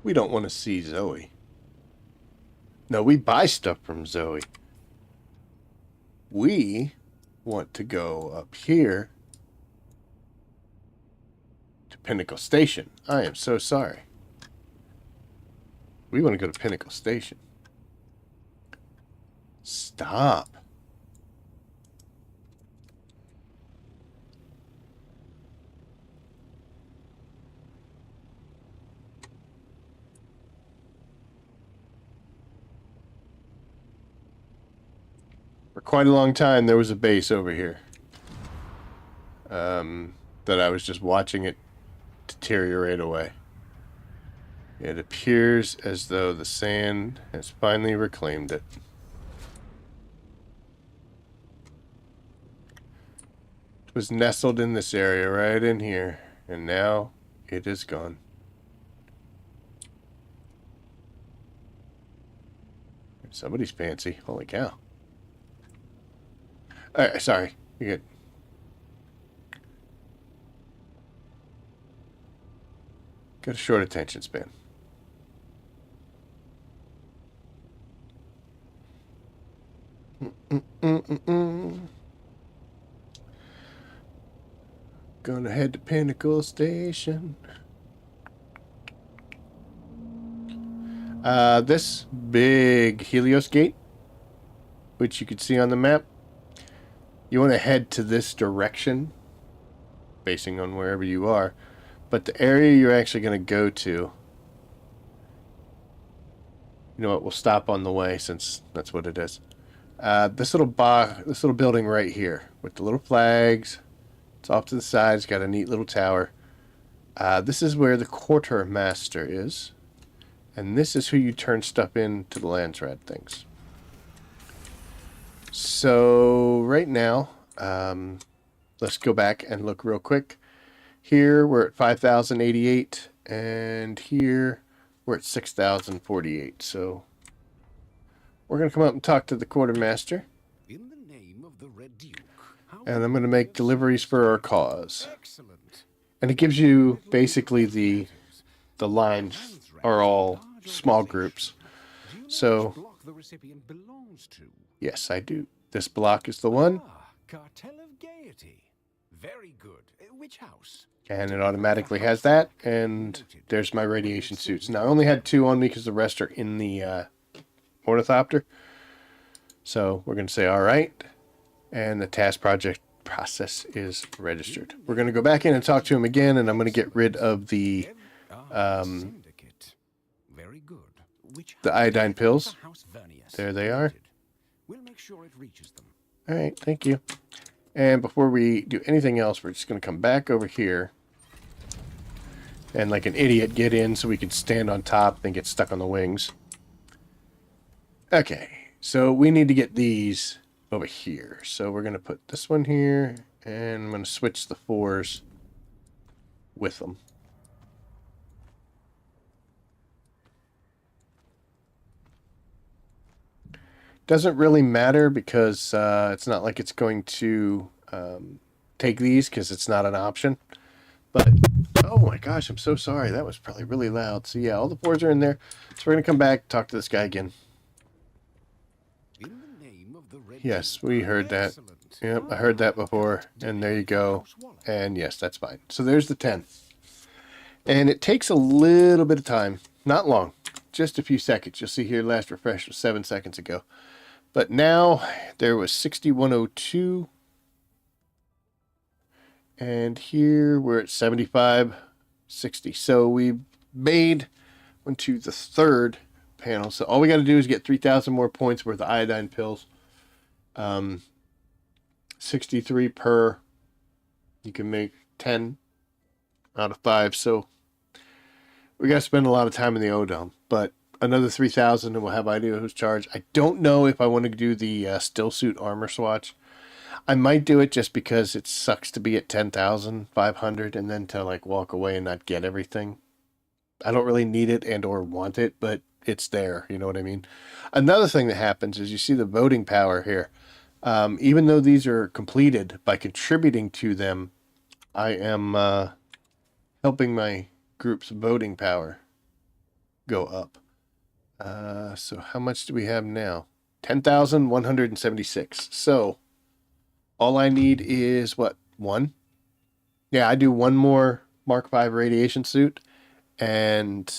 We don't want to see Zoe. No, we buy stuff from Zoe. We want to go up here to Pinnacle Station. I am so sorry. We want to go to Pinnacle Station. Stop. For quite a long time, there was a base over here. That I was just watching it deteriorate away. It appears as though the sand has finally reclaimed it. It was nestled in this area right in here, and now it is gone. Somebody's fancy. Holy cow. Alright, sorry. You're good. Got a short attention span. Gonna head to Pinnacle Station. This big Helios gate, which you can see on the map, you want to head to this direction basing on wherever you are. But the area you're actually going to go to, you know what, we'll stop on the way since that's what it is. This little building right here with the little flags. It's off to the side. It's got a neat little tower. This is where the quartermaster is. And this is who you turn stuff into the Landsraad things. So right now, let's go back and look real quick. Here we're at 5,088, and here we're at 6,048. So we're going to come up and talk to the quartermaster. In the name of the Red Duke, And I'm going to make deliveries for our cause. excellent. And it gives you basically the lines are all small groups. Do you know So which block the recipient belongs to? yes, I do. This block is the one, Cartel of Gaiety. Very good. Which house? and it automatically has that. And there's my radiation suits. Now I only had 2 on me because the rest are in the ornithopter. So we're going to say all right, and the task project process is registered. We're going to go back in and talk to him again, and I'm going to get rid of the Syndicate. Very good. Which the house? iodine pills. House Vernius. There they are. We'll make sure it reaches them. All right, thank you. And before we do anything else, we're just going to come back over here and like an idiot get in so we can stand on top and get stuck on the wings. Okay, so we need to get these over here. So we're going to put this one here, and I'm going to switch the 4s with them. Doesn't really matter because it's not like it's going to take these because it's not an option. But, oh my gosh, I'm so sorry. That was probably really loud. So yeah, all the 4s are in there. So we're going to come back, talk to this guy again. In the name of the Red Yes, Duke. we heard that. Excellent. Yep, I heard that before. And there you go. And yes, that's fine. So there's the 10. And it takes a little bit of time. Not long. Just a few seconds. You'll see here last refresh was 7 seconds ago. But now there was 6102. And here we're at 7560. So we made went to the 3rd panel. So all we got to do is get 3,000 more points worth of iodine pills. 63 per. You can make 10 out of 5. So we got to spend a lot of time in the O-Dome. But another 3,000 and we'll have idea who's charged. I don't know if I want to do the still suit armor swatch. I might do it just because it sucks to be at 10,500 and then to like walk away and not get everything. I don't really need it and or want it, but it's there. You know what I mean? Another thing that happens is you see the voting power here. Even though these are completed, by contributing to them, I am helping my group's voting power go up. So how much do we have now? 10,176. So all I need is what? 1? Yeah, I do 1 more Mark V radiation suit, and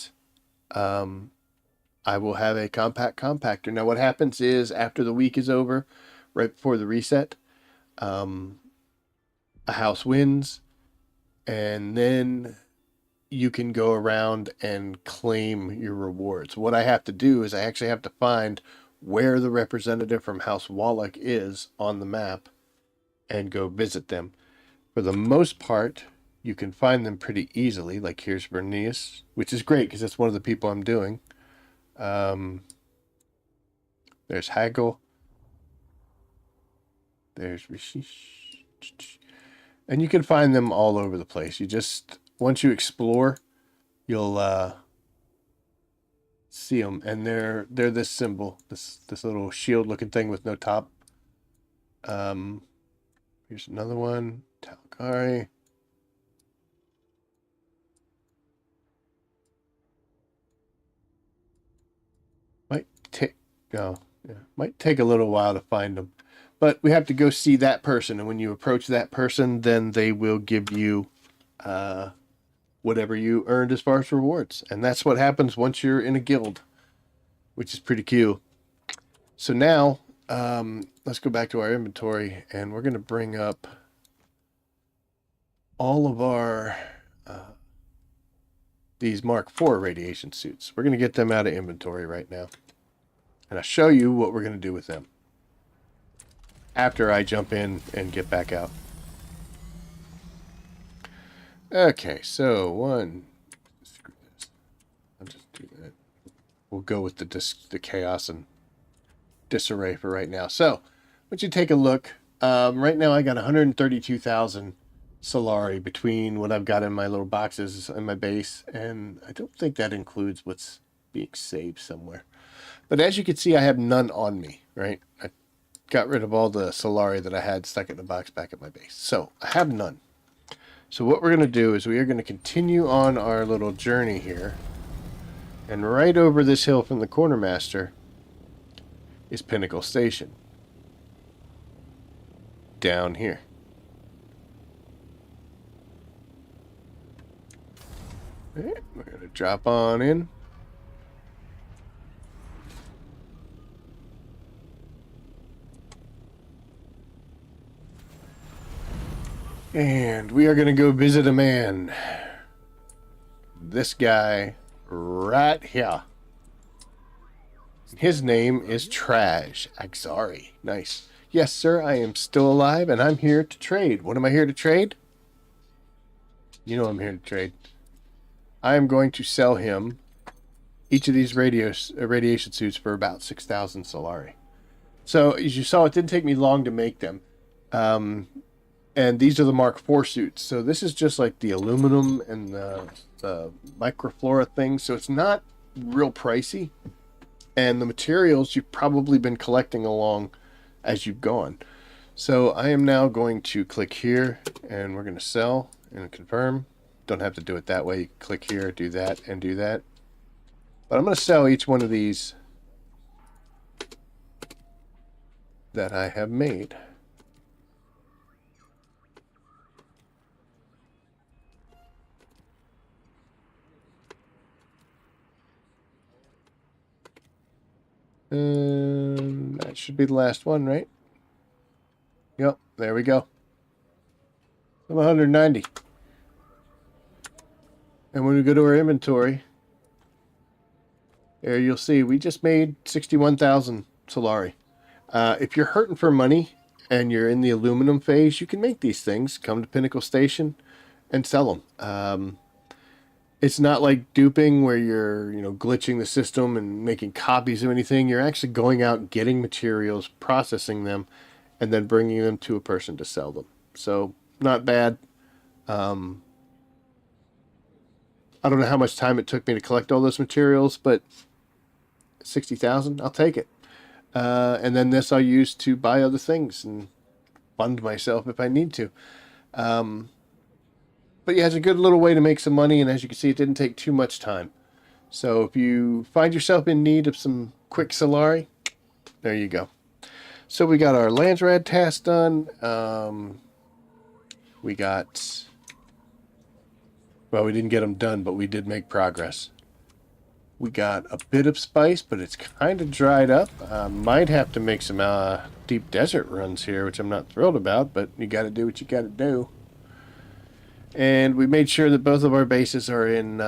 I will have a compact compactor. Now what happens is after the week is over, right before the reset, a house wins, and then you can go around and claim your rewards. What I have to do is I actually have to find where the representative from House Wallach is on the map and go visit them. For the most part, you can find them pretty easily. Like here's Bernice, which is great because that's one of the people I'm doing. There's Hagel. There's Rishish. And you can find them all over the place. You just, once you explore, you'll see them. And they're this symbol, this little shield looking thing with no top. Here's another one, Talgari. Might take a little while to find them, but we have to go see that person, and when you approach that person, then they will give you whatever you earned as far as rewards, and that's what happens once you're in a guild, which is pretty cool. So now let's go back to our inventory, and we're going to bring up all of our these Mark IV radiation suits. We're going to get them out of inventory right now. And I'll show you what we're going to do with them after I jump in and get back out. Okay, so screw this. I'll just do that. We'll go with the chaos and disarray for right now. So, once you take a look, right now I got 132,000 Solari between what I've got in my little boxes in my base, and I don't think that includes what's being saved somewhere. But as you can see, I have none on me, right? I got rid of all the Solari that I had stuck in the box back at my base. So, I have none. So what we're going to do is we are going to continue on our little journey here. And right over this hill from the Quartermaster is Pinnacle Station. Down here. Okay, we're going to drop on in. And we are going to go visit a man. This guy right here. His name is Trash Axari. Nice. Yes, sir, I am still alive, and I'm here to trade. What am I here to trade? You know I'm here to trade. I am going to sell him each of these radiation suits for about 6,000 Solari. So, as you saw, it didn't take me long to make them. And these are the Mark IV suits. So this is just like the aluminum and the microflora thing. So it's not real pricey. And the materials you've probably been collecting along as you've gone. So I am now going to click here and we're going to sell and confirm. Don't have to do it that way. You can click here, do that, and do that. But I'm going to sell each one of these that I have made. That should be the last one, right? Yep, there we go. 190. And when we go to our inventory, there you'll see we just made 61,000 Solari. If you're hurting for money and you're in the aluminum phase, you can make these things, come to Pinnacle Station and sell them. It's not like duping where you're, glitching the system and making copies of anything. You're actually going out, getting materials, processing them, and then bringing them to a person to sell them. So, not bad. I don't know how much time it took me to collect all those materials, but 60,000, I'll take it. And then this I'll use to buy other things and fund myself if I need to. But yeah, it's a good little way to make some money, and as you can see, it didn't take too much time. So if you find yourself in need of some quick Solari, there you go. So we got our Landsraad task done. We didn't get them done, but we did make progress. We got a bit of spice, but it's kind of dried up. Might have to make some deep desert runs here, which I'm not thrilled about, but you got to do what you got to do. And we made sure that both of our bases are in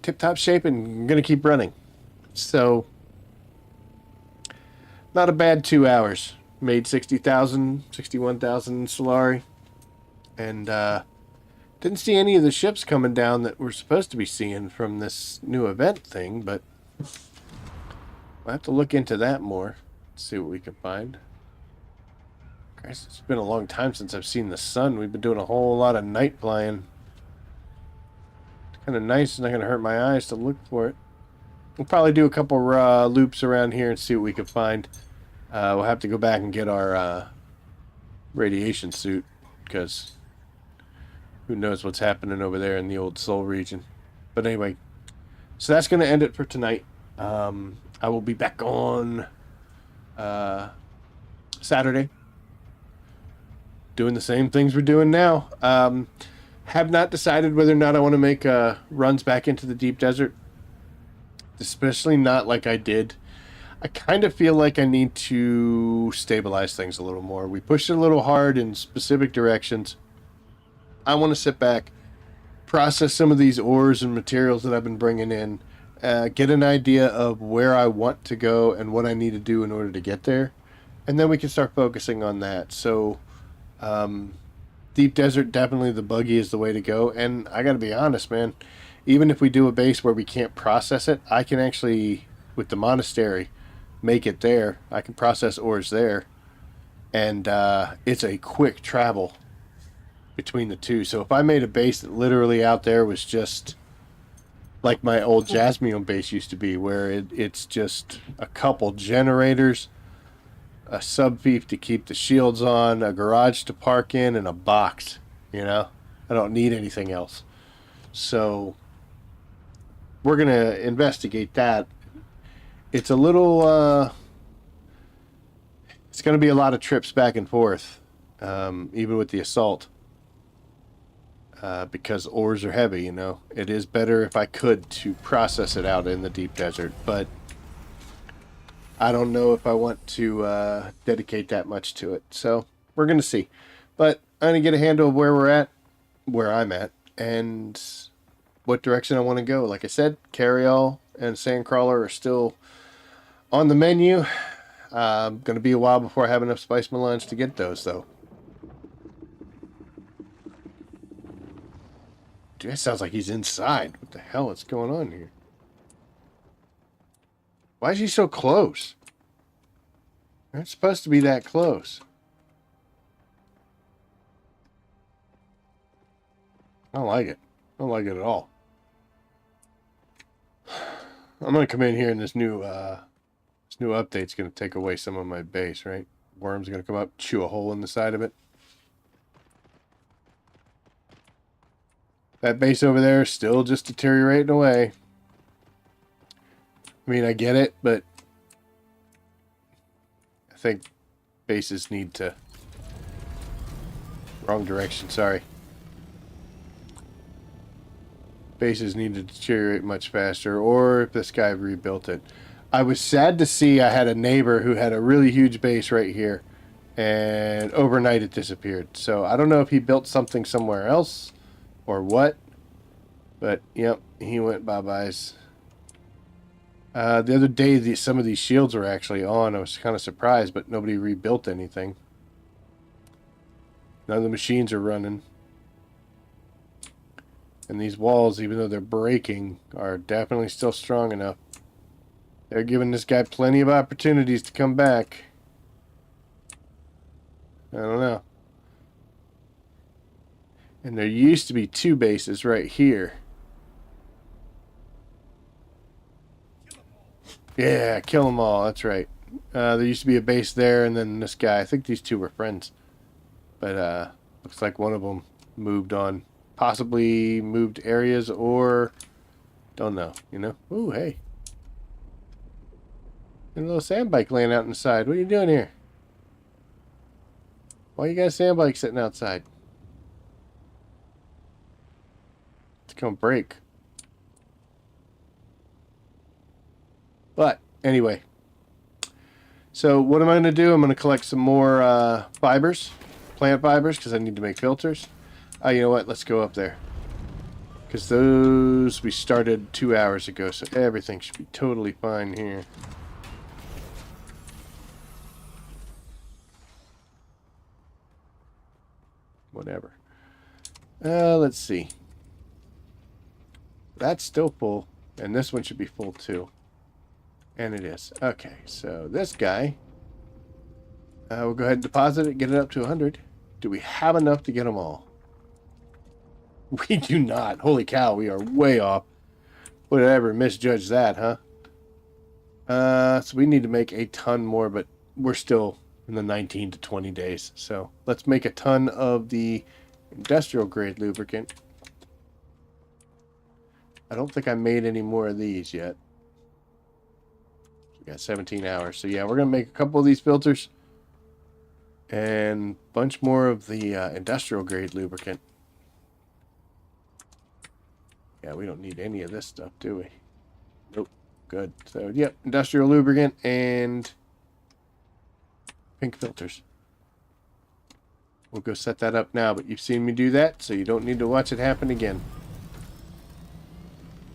tip-top shape and going to keep running. So, not a bad 2 hours. Made 60,000, 61,000 Solari. And didn't see any of the ships coming down that we're supposed to be seeing from this new event thing, but we'll have to look into that more. See what we can find. Guys, it's been a long time since I've seen the sun. We've been doing a whole lot of night flying. It's kind of nice. It's not going to hurt my eyes to look for it. We'll probably do a couple loops around here and see what we can find. We'll have to go back and get our radiation suit, because who knows what's happening over there in the old Soul region. But anyway, so that's going to end it for tonight. I will be back on Saturday, doing the same things we're doing now. Have not decided whether or not I want to make runs back into the deep desert, especially not like I did. I kind of feel like I need to stabilize things a little more. We pushed it a little hard in specific directions. I want to sit back, process some of these ores and materials that I've been bringing in, get an idea of where I want to go and what I need to do in order to get there, and then we can start focusing on that. So, deep desert, definitely the buggy is the way to go. And I got to be honest, man, even if we do a base where we can't process it, I can actually, with the monastery, make it there. I can process ores there, and it's a quick travel between the two. So if I made a base that literally out there was just like my old Jasmine base used to be, where it's just a couple generators, a sub-fief to keep the shields on, a garage to park in, and a box, you know? I don't need anything else. So we're going to investigate that. It's a little, it's going to be a lot of trips back and forth, even with the assault. Because ores are heavy, you know. It is better if I could to process it out in the deep desert, but I don't know if I want to dedicate that much to it. So we're going to see. But I'm going to get a handle of where we're at, where I'm at, and what direction I want to go. Like I said, Carryall and Sandcrawler are still on the menu. Going to be a while before I have enough spice melange to get those, though. Dude, that sounds like he's inside. What the hell is going on here? Why is he so close? They're not supposed to be that close. I don't like it. I don't like it at all. I'm going to come in here and this new update's going to take away some of my base, right? Worms are going to come up, chew a hole in the side of it. That base over there is still just deteriorating away. I mean, I get it, but I think bases need to... Wrong direction, sorry. Bases need to deteriorate much faster, or if this guy rebuilt it. I was sad to see I had a neighbor who had a really huge base right here, and overnight it disappeared. So I don't know if he built something somewhere else, or what, but yep, he went bye-byes. The other day, some of these shields were actually on. I was kind of surprised, but nobody rebuilt anything. None of the machines are running. And these walls, even though they're breaking, are definitely still strong enough. They're giving this guy plenty of opportunities to come back. I don't know. And there used to be two bases right here. Yeah, kill them all. That's right. There used to be a base there, and then this guy. I think these two were friends. But looks like one of them moved on. Possibly moved areas, or don't know, you know? Ooh, hey. Got a little sand bike laying out inside. What are you doing here? Why you got a sand bike sitting outside? It's gonna break. But anyway, so what am I going to do? I'm going to collect some more fibers, plant fibers, because I need to make filters. You know what? Let's go up there. Because those we started 2 hours ago, so everything should be totally fine here. Whatever. Let's see. That's still full, and this one should be full too. And it is. Okay, so this guy, we'll go ahead and deposit it, get it up to 100. Do we have enough to get them all? We do not. Holy cow, we are way off. Would I ever misjudge that, huh? So we need to make a ton more, but we're still in the 19 to 20 days. So let's make a ton of the industrial grade lubricant. I don't think I made any more of these yet. We got 17 hours. So yeah, we're going to make a couple of these filters. And a bunch more of the industrial grade lubricant. Yeah, we don't need any of this stuff, do we? Nope. Good. So, yep, industrial lubricant and pink filters. We'll go set that up now, but you've seen me do that, so you don't need to watch it happen again.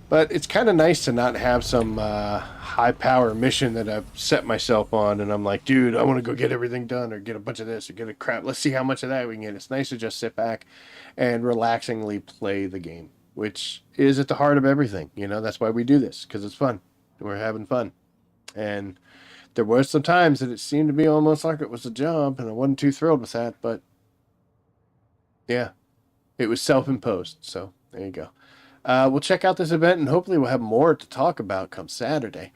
But it's kind of nice to not have some high-power mission that I've set myself on, and I'm like, dude, I want to go get everything done, or get a bunch of this, or get a crap. Let's see how much of that we can get. It's nice to just sit back and relaxingly play the game, which is at the heart of everything. You know, that's why we do this, because it's fun. We're having fun. And there was some times that it seemed to be almost like it was a job, and I wasn't too thrilled with that, but yeah, it was self-imposed, so there you go. We'll check out this event, and hopefully we'll have more to talk about come Saturday.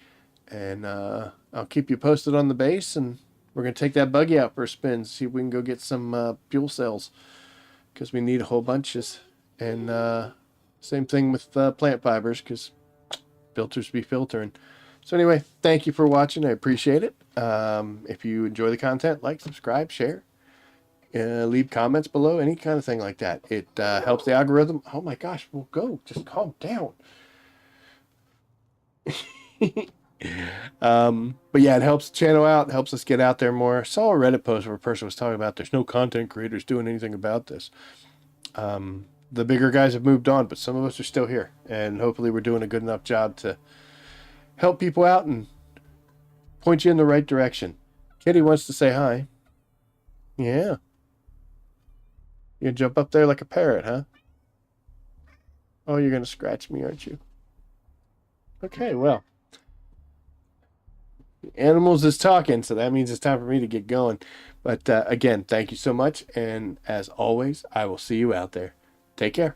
And I'll keep you posted on the base, and we're going to take that buggy out for a spin, see if we can go get some fuel cells, because we need a whole bunches. And same thing with plant fibers, because filters be filtering. So anyway, thank you for watching. I appreciate it. If you enjoy the content, like, subscribe, share. Leave comments below, any kind of thing like that. It helps the algorithm. Oh my gosh, we'll go. Just calm down. But yeah, it helps the channel out. It helps us get out there more. I saw a Reddit post where a person was talking about there's no content creators doing anything about this. The bigger guys have moved on, but some of us are still here. And hopefully we're doing a good enough job to help people out and point you in the right direction. Kitty wants to say hi. Yeah. You jump up there like a parrot, huh? Oh, you're going to scratch me, aren't you? Okay, well. Animals is talking, so that means it's time for me to get going. But again, thank you so much. And as always, I will see you out there. Take care.